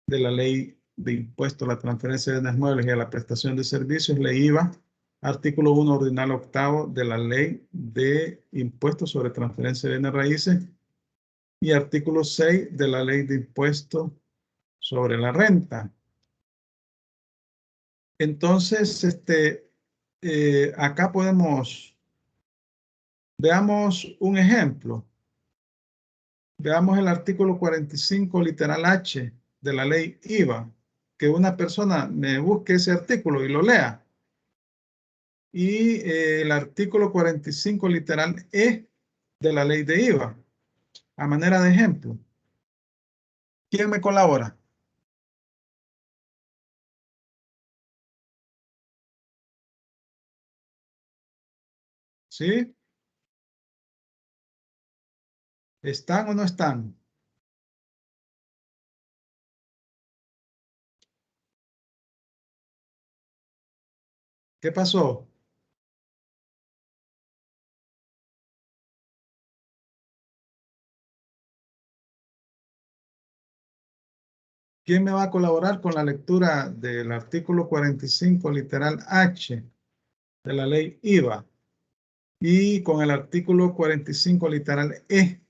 de la Ley de Impuesto a la Transferencia de Bienes Muebles y a la Prestación de Servicios, Ley IVA, artículo 1, ordinal octavo de la Ley de Impuesto sobre Transferencia de Bienes Raíces, y artículo 6 de la Ley de Impuesto sobre la Renta. Entonces, acá veamos un ejemplo. Veamos el artículo 45, literal H, de la ley IVA. Que una persona me busque ese artículo y lo lea. Y el artículo 45, literal E, de la ley de IVA. A manera de ejemplo. ¿Quién me colabora? ¿Sí? ¿Están o no están? ¿Qué pasó? ¿Quién me va a colaborar con la lectura del artículo 45, literal H, de la ley IVA? Y con el artículo 45, literal E,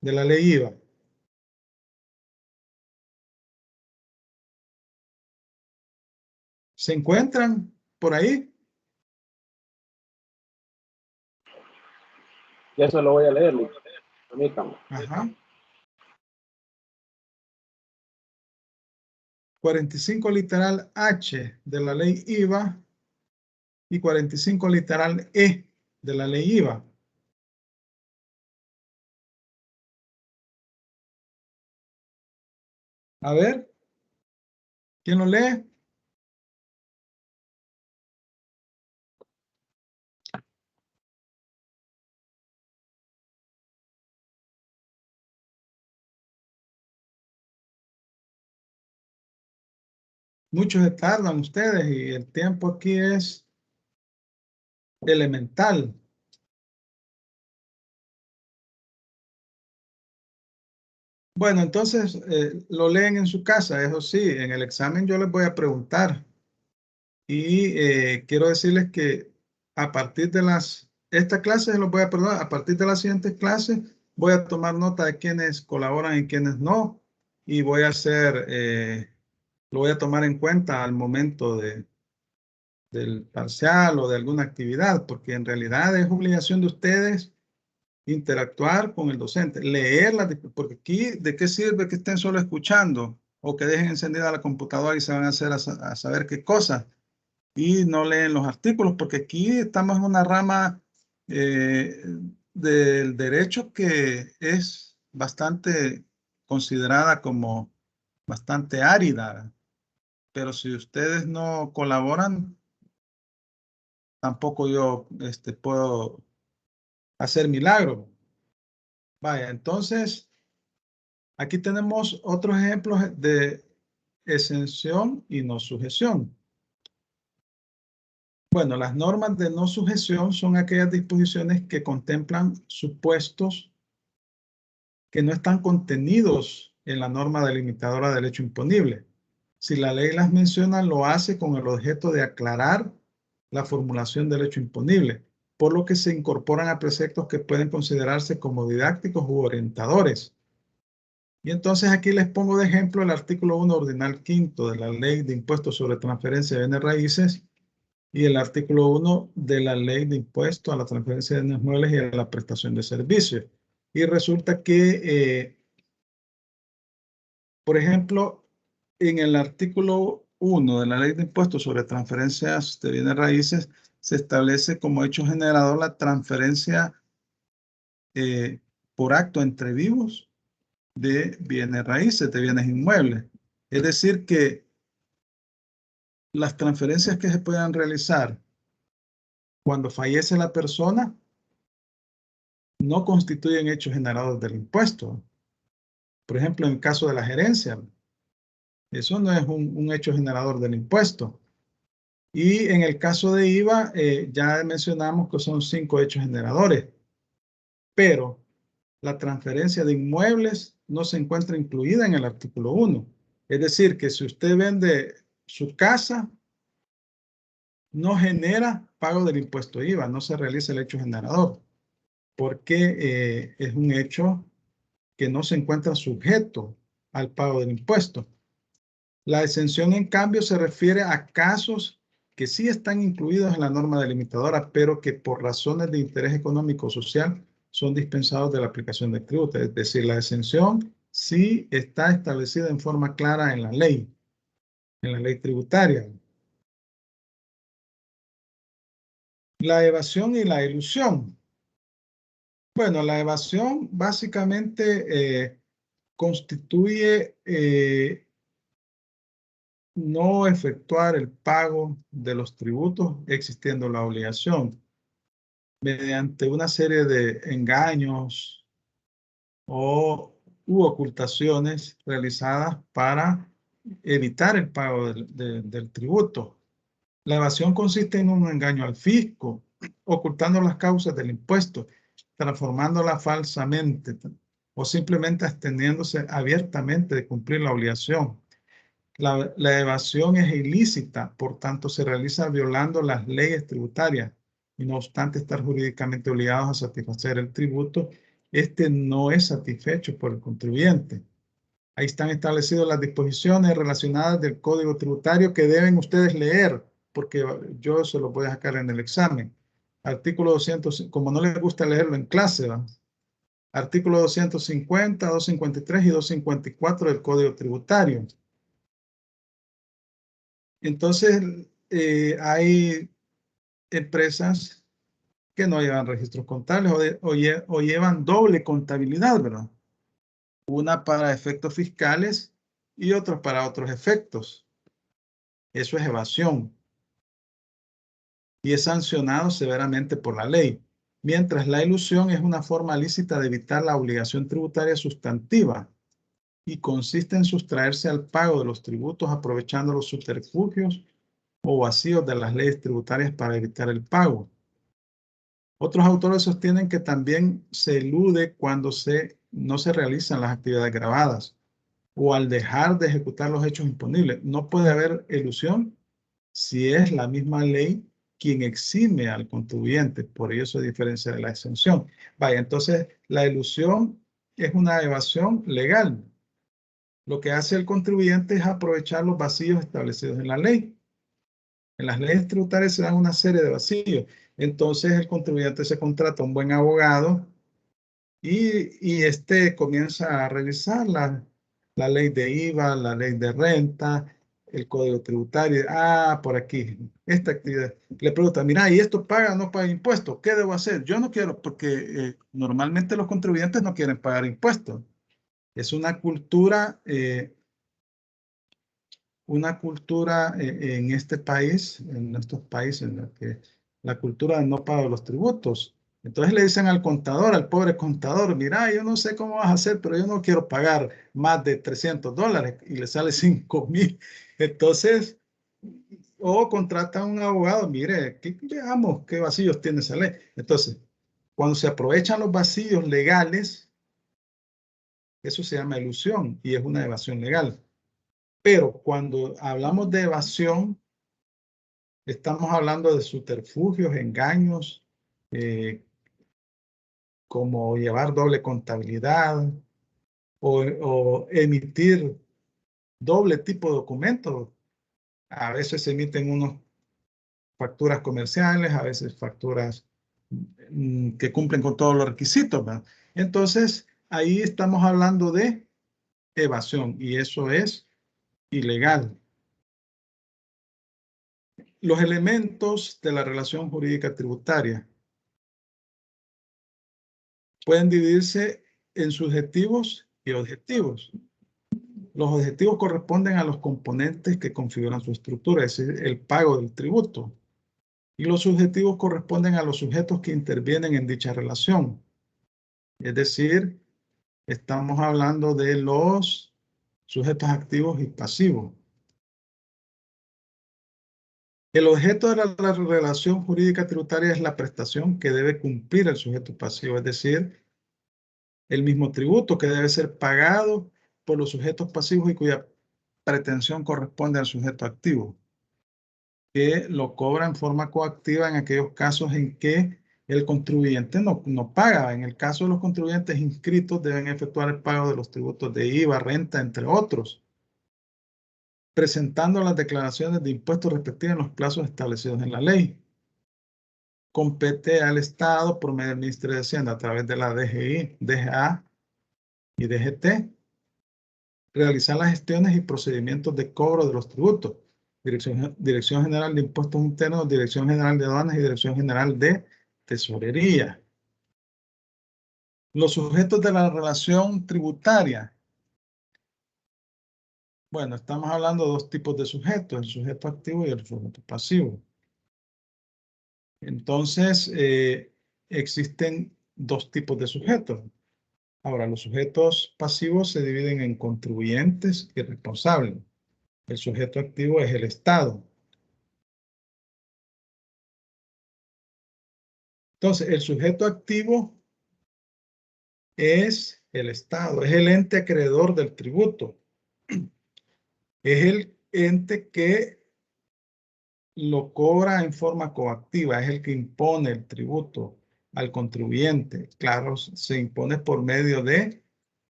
de la ley IVA. ¿Se encuentran por ahí? Ya eso lo voy a leer, permítame. Ajá. 45 literal H de la ley IVA y 45 literal E de la ley IVA. A ver, ¿quién lo lee? Muchos se tardan ustedes y el tiempo aquí es elemental. Bueno, entonces lo leen en su casa, eso sí, en el examen yo les voy a preguntar. Y quiero decirles que a partir de esta clase se los voy a perdonar, a partir de las siguientes clases voy a tomar nota de quienes colaboran y quienes no. Y voy a lo voy a tomar en cuenta al momento del parcial o de alguna actividad, porque en realidad es obligación de ustedes interactuar con el docente, leerla, porque aquí, ¿de qué sirve que estén solo escuchando o que dejen encendida la computadora y se van a hacer a saber qué cosas y no leen los artículos? Porque aquí estamos en una rama del derecho que es bastante considerada como bastante árida, pero si ustedes no colaboran, tampoco yo puedo hacer milagros. Vaya, entonces, aquí tenemos otros ejemplos de exención y no sujeción. Bueno, las normas de no sujeción son aquellas disposiciones que contemplan supuestos que no están contenidos en la norma delimitadora del hecho imponible. Si la ley las menciona, lo hace con el objeto de aclarar la formulación del hecho imponible, por lo que se incorporan a preceptos que pueden considerarse como didácticos u orientadores. Y entonces aquí les pongo de ejemplo el artículo 1 ordinal quinto de la Ley de Impuestos sobre Transferencia de Bienes Raíces y el artículo 1 de la Ley de Impuesto a la Transferencia de Bienes Muebles y a la Prestación de Servicios. Y resulta que, por ejemplo, en el artículo 1 de la Ley de Impuestos sobre Transferencias de Bienes Raíces se establece como hecho generador la transferencia por acto entre vivos de bienes raíces, de bienes inmuebles. Es decir, que las transferencias que se puedan realizar cuando fallece la persona no constituyen hechos generadores del impuesto. Por ejemplo, en el caso de la gerencia, eso no es un hecho generador del impuesto. Y en el caso de IVA, ya mencionamos que son 5 hechos generadores, pero la transferencia de inmuebles no se encuentra incluida en el artículo 1. Es decir, que si usted vende su casa, no genera pago del impuesto IVA, no se realiza el hecho generador, porque es un hecho que no se encuentra sujeto al pago del impuesto. La exención, en cambio, se refiere a casos que sí están incluidos en la norma delimitadora, pero que por razones de interés económico o social son dispensados de la aplicación del tributo. Es decir, la exención sí está establecida en forma clara en la ley tributaria. La evasión y la elusión. Bueno, la evasión básicamente constituye no efectuar el pago de los tributos existiendo la obligación mediante una serie de engaños u ocultaciones realizadas para evitar el pago del tributo. La evasión consiste en un engaño al fisco, ocultando las causas del impuesto, transformándola falsamente o simplemente absteniéndose abiertamente de cumplir la obligación. La evasión es ilícita, por tanto se realiza violando las leyes tributarias y no obstante estar jurídicamente obligados a satisfacer el tributo, este no es satisfecho por el contribuyente. Ahí están establecidas las disposiciones relacionadas del Código Tributario que deben ustedes leer, porque yo se lo voy a sacar en el examen. Artículo 200, como no les gusta leerlo en clase, ¿va? Artículo 250, 253 y 254 del Código Tributario. Entonces, hay empresas que no llevan registros contables o llevan doble contabilidad, ¿verdad? Una para efectos fiscales y otra para otros efectos. Eso es evasión y es sancionado severamente por la ley, mientras la ilusión es una forma lícita de evitar la obligación tributaria sustantiva y consiste en sustraerse al pago de los tributos aprovechando los subterfugios o vacíos de las leyes tributarias para evitar el pago. Otros autores sostienen que también se elude cuando no se realizan las actividades grabadas o al dejar de ejecutar los hechos imponibles. No puede haber elusión si es la misma ley quien exime al contribuyente. Por ello se diferencia de la exención. Vaya, entonces la elusión es una evasión legal. Lo que hace el contribuyente es aprovechar los vacíos establecidos en la ley. En las leyes tributarias se dan una serie de vacíos. Entonces el contribuyente se contrata a un buen abogado y este comienza a revisar la ley de IVA, la ley de renta, el código tributario. Ah, por aquí, esta actividad. Le pregunta, mira, ¿y esto paga o no paga impuestos? ¿Qué debo hacer? Yo no quiero, porque normalmente los contribuyentes no quieren pagar impuestos. Es una cultura en este país, en estos países, en la que la cultura de no pagar los tributos. Entonces le dicen al contador, al pobre contador, mira, yo no sé cómo vas a hacer, pero yo no quiero pagar más de $300 y le sale 5,000. Entonces, o contrata a un abogado, mire, veamos qué vacíos tiene esa ley. Entonces, cuando se aprovechan los vacíos legales, eso se llama elusión y es una evasión legal. Pero cuando hablamos de evasión, estamos hablando de subterfugios, engaños, como llevar doble contabilidad o emitir doble tipo de documentos. A veces se emiten unas facturas comerciales, a veces facturas que cumplen con todos los requisitos, ¿verdad? Entonces, ahí estamos hablando de evasión y eso es ilegal. Los elementos de la relación jurídica tributaria pueden dividirse en subjetivos y objetivos. Los objetivos corresponden a los componentes que configuran su estructura, es decir, el pago del tributo. Y los subjetivos corresponden a los sujetos que intervienen en dicha relación. Es decir, estamos hablando de los sujetos activos y pasivos. El objeto de la relación jurídica tributaria es la prestación que debe cumplir el sujeto pasivo, es decir, el mismo tributo que debe ser pagado por los sujetos pasivos y cuya pretensión corresponde al sujeto activo, que lo cobra en forma coactiva en aquellos casos en que el contribuyente no paga. En el caso de los contribuyentes inscritos deben efectuar el pago de los tributos de IVA, renta, entre otros, presentando las declaraciones de impuestos respectivos en los plazos establecidos en la ley. Compete al Estado por medio del Ministerio de Hacienda a través de la DGI, DGA y DGT realizar las gestiones y procedimientos de cobro de los tributos. Dirección General de Impuestos Internos, Dirección General de Aduanas y Dirección General de Tesorería. Los sujetos de la relación tributaria. Bueno, estamos hablando de dos tipos de sujetos, el sujeto activo y el sujeto pasivo. Entonces, existen dos tipos de sujetos. Ahora, los sujetos pasivos se dividen en contribuyentes y responsables. El sujeto activo es el Estado. Entonces, el sujeto activo es el Estado, es el ente acreedor del tributo. es el ente que lo cobra en forma coactiva, es el que impone el tributo al contribuyente. Claro, se impone por medio de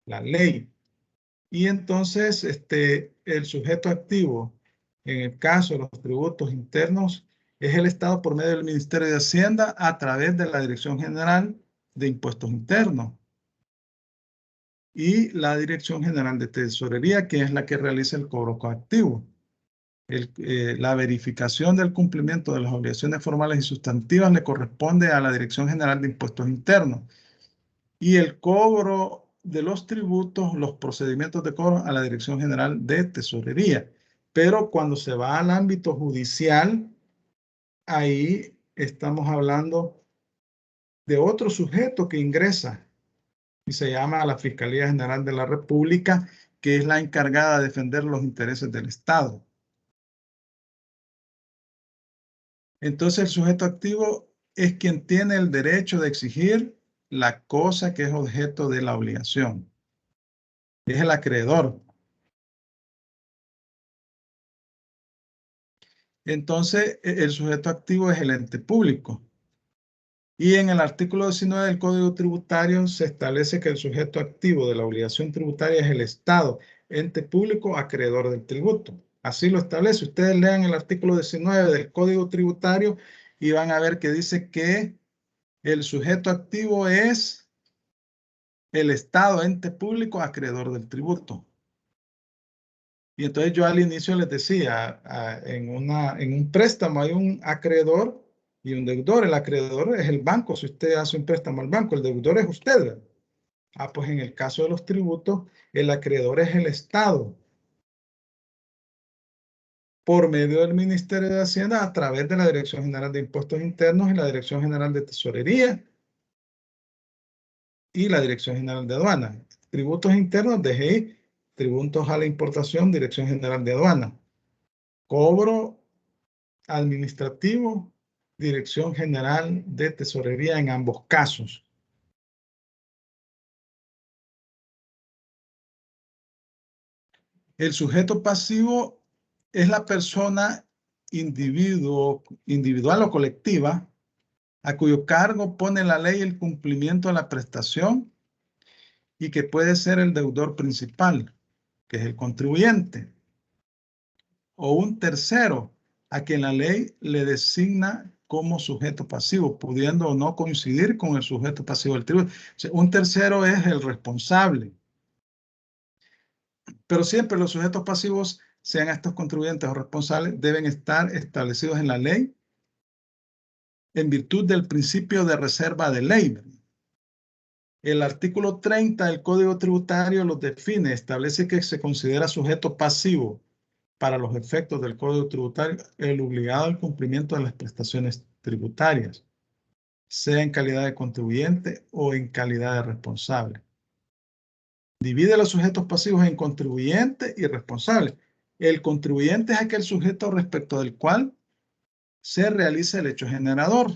la ley. Y entonces el sujeto activo, en el caso de los tributos internos, es el Estado por medio del Ministerio de Hacienda a través de la Dirección General de Impuestos Internos y la Dirección General de Tesorería, que es la que realiza el cobro coactivo. La verificación del cumplimiento de las obligaciones formales y sustantivas le corresponde a la Dirección General de Impuestos Internos y el cobro de los tributos, los procedimientos de cobro a la Dirección General de Tesorería. Pero cuando se va al ámbito judicial, ahí estamos hablando de otro sujeto que ingresa y se llama la Fiscalía General de la República, que es la encargada de defender los intereses del Estado. Entonces el sujeto activo es quien tiene el derecho de exigir la cosa que es objeto de la obligación. Es el acreedor. Entonces el sujeto activo es el ente público. Y en el artículo 19 del Código Tributario se establece que el sujeto activo de la obligación tributaria es el Estado, ente público acreedor del tributo. Así lo establece. Ustedes lean el artículo 19 del Código Tributario y van a ver que dice que el sujeto activo es el Estado, ente público acreedor del tributo. Y entonces yo al inicio les decía, en un préstamo hay un acreedor y un deudor. El acreedor es el banco. Si usted hace un préstamo al banco, el deudor es usted. Pues en el caso de los tributos, el acreedor es el Estado. Por medio del Ministerio de Hacienda, a través de la Dirección General de Impuestos Internos y la Dirección General de Tesorería y la Dirección General de Aduanas. Tributos internos, DGI, tributos a la importación, Dirección General de Aduanas. Cobro administrativo, Dirección General de Tesorería en ambos casos. El sujeto pasivo es la persona individual o colectiva a cuyo cargo pone la ley el cumplimiento de la prestación y que puede ser el deudor principal, que es el contribuyente, o un tercero a quien la ley le designa como sujeto pasivo, pudiendo o no coincidir con el sujeto pasivo del tributo. O sea, un tercero es el responsable. Pero siempre los sujetos pasivos, sean estos contribuyentes o responsables, deben estar establecidos en la ley en virtud del principio de reserva de ley. El artículo 30 del Código Tributario los define, establece que se considera sujeto pasivo para los efectos del Código Tributario el obligado al cumplimiento de las prestaciones tributarias, sea en calidad de contribuyente o en calidad de responsable. Divide a los sujetos pasivos en contribuyente y responsable. El contribuyente es aquel sujeto respecto del cual se realiza el hecho generador,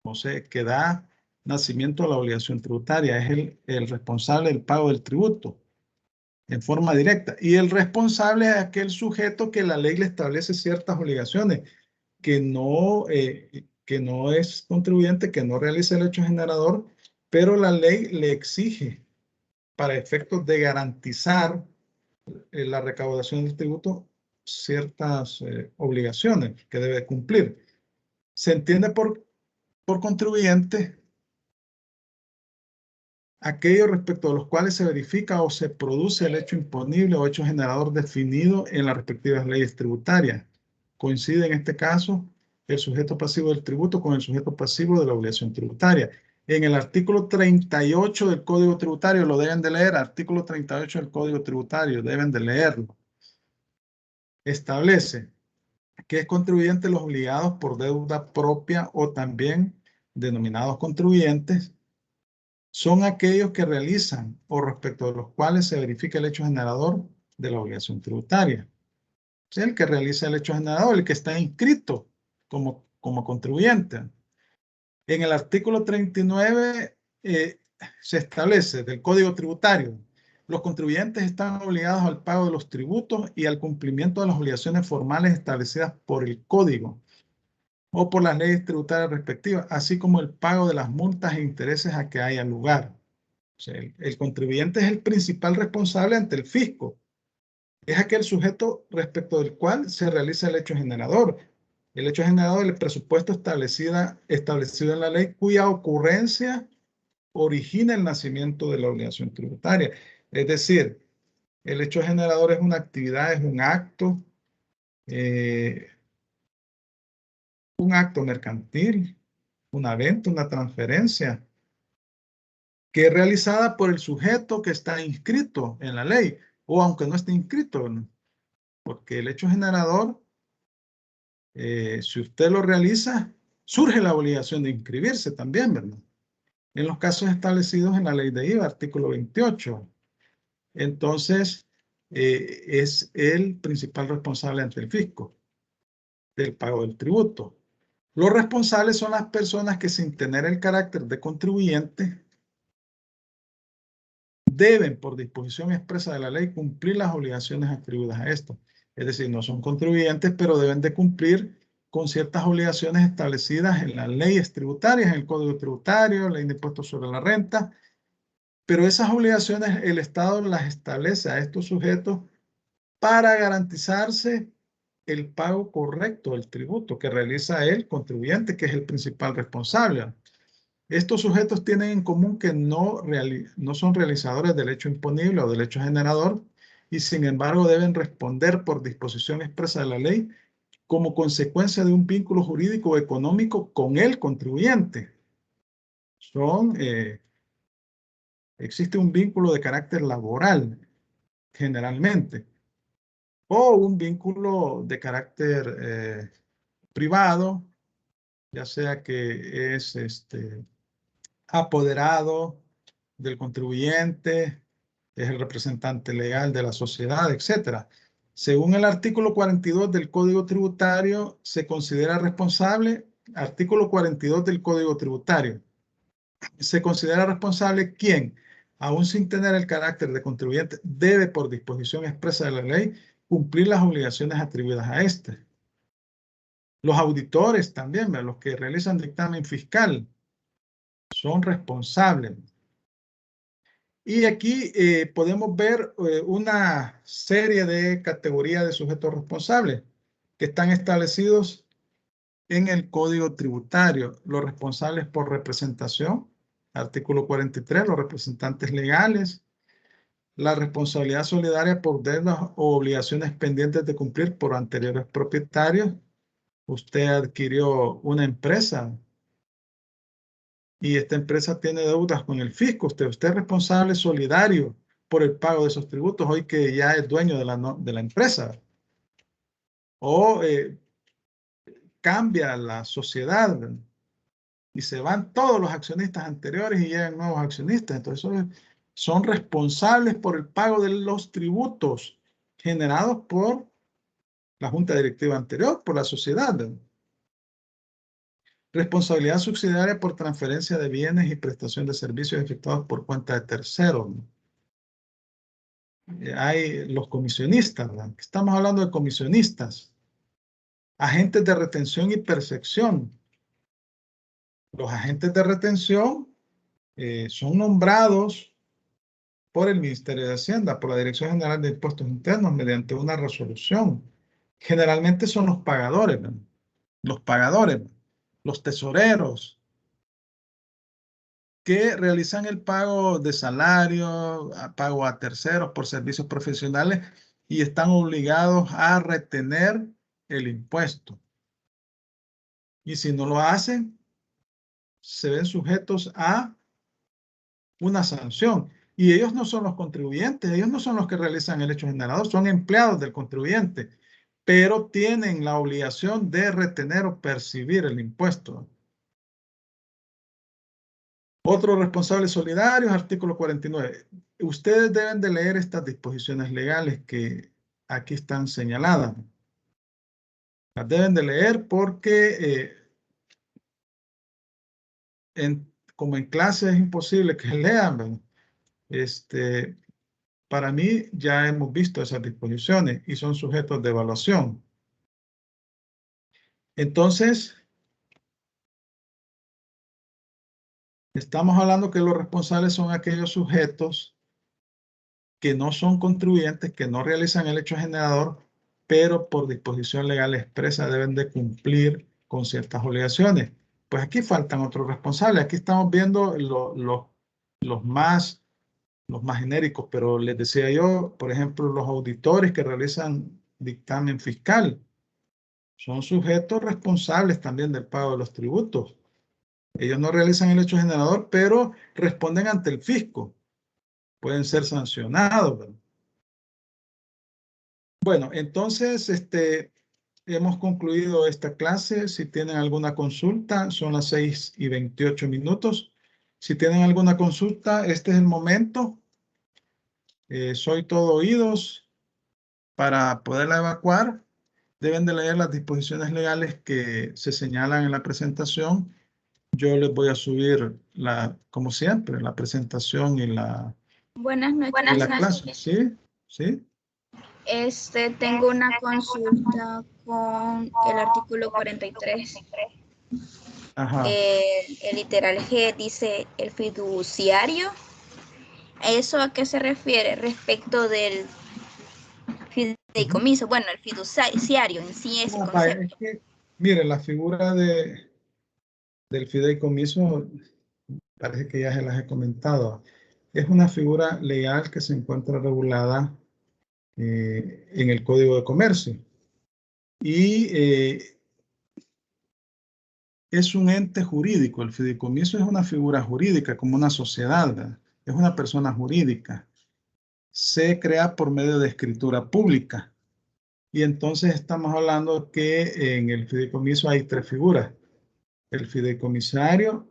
o sea, que da nacimiento a la obligación tributaria, es el responsable del pago del tributo en forma directa. Y el responsable es aquel sujeto que la ley le establece ciertas obligaciones, que no es contribuyente, que no realiza el hecho generador, pero la ley le exige para efectos de garantizar la recaudación del tributo ciertas obligaciones que debe cumplir. Se entiende por contribuyente aquellos respecto a los cuales se verifica o se produce el hecho imponible o hecho generador definido en las respectivas leyes tributarias. Coincide en este caso el sujeto pasivo del tributo con el sujeto pasivo de la obligación tributaria. En el artículo 38 del Código Tributario, lo deben de leer, artículo 38 del Código Tributario, deben de leerlo. Establece que es contribuyente los obligados por deuda propia o también denominados contribuyentes, son aquellos que realizan o respecto de los cuales se verifica el hecho generador de la obligación tributaria. Es el que realiza el hecho generador, el que está inscrito como contribuyente. En el artículo 39 se establece del Código Tributario los contribuyentes están obligados al pago de los tributos y al cumplimiento de las obligaciones formales establecidas por el Código o por las leyes tributarias respectivas, así como el pago de las multas e intereses a que haya lugar. O sea, el contribuyente es el principal responsable ante el fisco. Es aquel sujeto respecto del cual se realiza el hecho generador. El hecho generador del presupuesto establecido en la ley cuya ocurrencia origina el nacimiento de la obligación tributaria. Es decir, el hecho generador es una actividad, es un acto mercantil, una venta, una transferencia, que es realizada por el sujeto que está inscrito en la ley, o aunque no esté inscrito, ¿no? Porque el hecho generador, si usted lo realiza, surge la obligación de inscribirse también, ¿verdad? En los casos establecidos en la ley de IVA, artículo 28. Entonces, es el principal responsable ante el fisco del pago del tributo. Los responsables son las personas que, sin tener el carácter de contribuyente, deben, por disposición expresa de la ley, cumplir las obligaciones atribuidas a esto. Es decir, no son contribuyentes, pero deben de cumplir con ciertas obligaciones establecidas en las leyes tributarias, en el Código Tributario, ley de impuestos sobre la renta, pero esas obligaciones el Estado las establece a estos sujetos para garantizarse el pago correcto del tributo que realiza el contribuyente, que es el principal responsable. Estos sujetos tienen en común que no son realizadores del hecho imponible o del hecho generador y sin embargo deben responder por disposición expresa de la ley como consecuencia de un vínculo jurídico o económico con el contribuyente. Existe un vínculo de carácter laboral, generalmente, o un vínculo de carácter privado, ya sea que es apoderado del contribuyente, es el representante legal de la sociedad, etc. Según el artículo 42 del Código Tributario, se considera responsable, artículo 42 del Código Tributario, se considera responsable quien, aún sin tener el carácter de contribuyente, debe por disposición expresa de la ley cumplir las obligaciones atribuidas a este. Los auditores también, los que realizan dictamen fiscal, son responsables. Y aquí podemos ver una serie de categorías de sujetos responsables que están establecidos en el Código Tributario. Los responsables por representación, artículo 43, los representantes legales, la responsabilidad solidaria por deudas o obligaciones pendientes de cumplir por anteriores propietarios. Usted adquirió una empresa y esta empresa tiene deudas con el fisco. Usted es responsable solidario por el pago de esos tributos, hoy que ya es dueño de la empresa. O cambia la sociedad y se van todos los accionistas anteriores y llegan nuevos accionistas. Entonces, son responsables por el pago de los tributos generados por la junta directiva anterior, por la sociedad. Responsabilidad subsidiaria por transferencia de bienes y prestación de servicios efectuados por cuenta de terceros. Hay los comisionistas, ¿verdad? Estamos hablando de comisionistas. Agentes de retención y percepción. Los agentes de retención son nombrados por el Ministerio de Hacienda, por la Dirección General de Impuestos Internos, mediante una resolución. Generalmente son los pagadores, ¿verdad? Los pagadores, ¿verdad? Los tesoreros, que realizan el pago de salario, pago a terceros por servicios profesionales y están obligados a retener el impuesto. Y si no lo hacen, se ven sujetos a una sanción. Y ellos no son los contribuyentes, ellos no son los que realizan el hecho generador, son empleados del contribuyente, pero tienen la obligación de retener o percibir el impuesto. Otros responsables solidarios, artículo 49. Ustedes deben de leer estas disposiciones legales que aquí están señaladas. Las deben de leer porque como en clase es imposible que lean, ¿verdad? para mí ya hemos visto esas disposiciones y son sujetos de evaluación. Entonces, estamos hablando que los responsables son aquellos sujetos que no son contribuyentes, que no realizan el hecho generador, pero por disposición legal expresa deben de cumplir con ciertas obligaciones. Pues aquí faltan otros responsables. Aquí estamos viendo los más genéricos, pero les decía yo, por ejemplo, los auditores que realizan dictamen fiscal son sujetos responsables también del pago de los tributos. Ellos no realizan el hecho generador, pero responden ante el fisco. Pueden ser sancionados, ¿verdad? Bueno, entonces, hemos concluido esta clase. Si tienen alguna consulta, son las 6:28. Si tienen alguna consulta, este es el momento. Soy todo oídos. Para poderla evacuar, deben de leer las disposiciones legales que se señalan en la presentación. Yo les voy a subir, como siempre, la presentación y la Buenas noches. clase. ¿Sí? ¿Sí? Tengo una consulta con el artículo 43. Ajá. El literal G dice el fiduciario. ¿Eso a qué se refiere? Respecto del fideicomiso. Bueno, el fiduciario en sí es el concepto. Mire, la figura del fideicomiso, parece que ya se las he comentado. Es una figura legal que se encuentra regulada en el Código de Comercio. Y es un ente jurídico. El fideicomiso es una figura jurídica, como una sociedad, ¿verdad? Es una persona jurídica. Se crea por medio de escritura pública. Y entonces estamos hablando que en el fideicomiso hay tres figuras. El fideicomisario,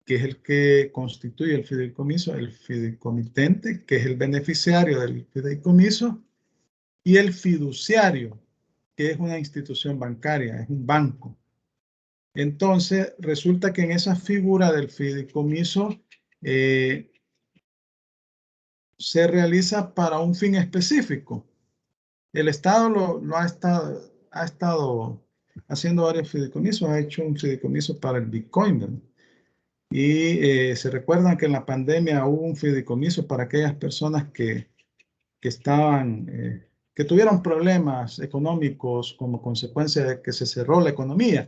que es el que constituye el fideicomiso, el fideicomitente, que es el beneficiario del fideicomiso, y el fiduciario, que es una institución bancaria, es un banco. Entonces, resulta que en esa figura del fideicomiso se realiza para un fin específico. El Estado lo ha estado haciendo varios fideicomisos, ha hecho un fideicomiso para el Bitcoin, ¿verdad? Y se recuerdan que en la pandemia hubo un fideicomiso para aquellas personas que tuvieron problemas económicos como consecuencia de que se cerró la economía.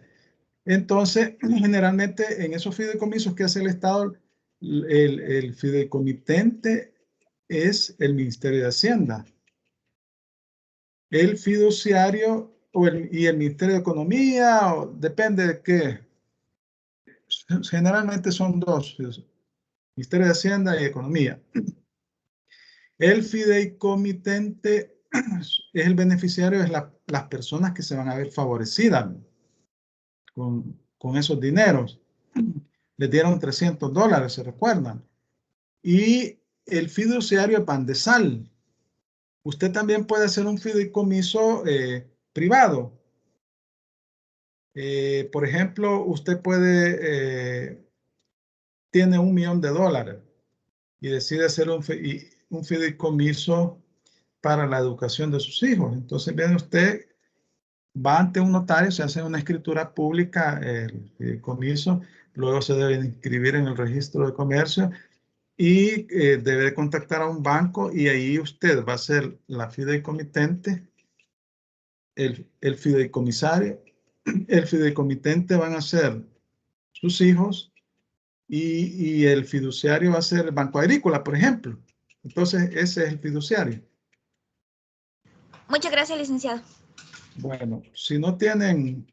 Entonces, generalmente en esos fideicomisos que hace el Estado, el fideicomitente es el Ministerio de Hacienda. El fiduciario y el Ministerio de Economía, depende de qué. Generalmente son dos, Ministerio de Hacienda y Economía. El fideicomitente es el beneficiario, es las personas que se van a ver favorecidas con esos dineros. Les dieron $300, ¿se recuerdan? Y el fiduciario es Bandesal. Usted también puede hacer un fideicomiso privado. Por ejemplo, usted tiene $1 millón y decide hacer un fideicomiso para la educación de sus hijos. Entonces, viene usted, va ante un notario, se hace una escritura pública, el fideicomiso, luego se debe inscribir en el registro de comercio y debe contactar a un banco y ahí usted va a ser la fideicomitente, el fideicomisario, el fideicomitente van a ser sus hijos y el fiduciario va a ser el Banco Agrícola, por ejemplo. Entonces, ese es el fiduciario. Muchas gracias, licenciado. Bueno, si no tienen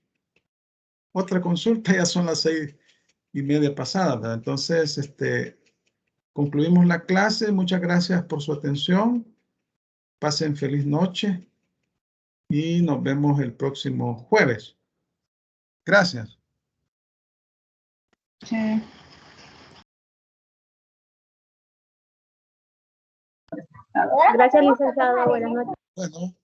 otra consulta, ya son las 6:30 pasadas, ¿verdad? Entonces, concluimos la clase. Muchas gracias por su atención. Pasen feliz noche y nos vemos el próximo jueves. Gracias. Sí. Gracias, licenciado. Buenas noches. Bueno.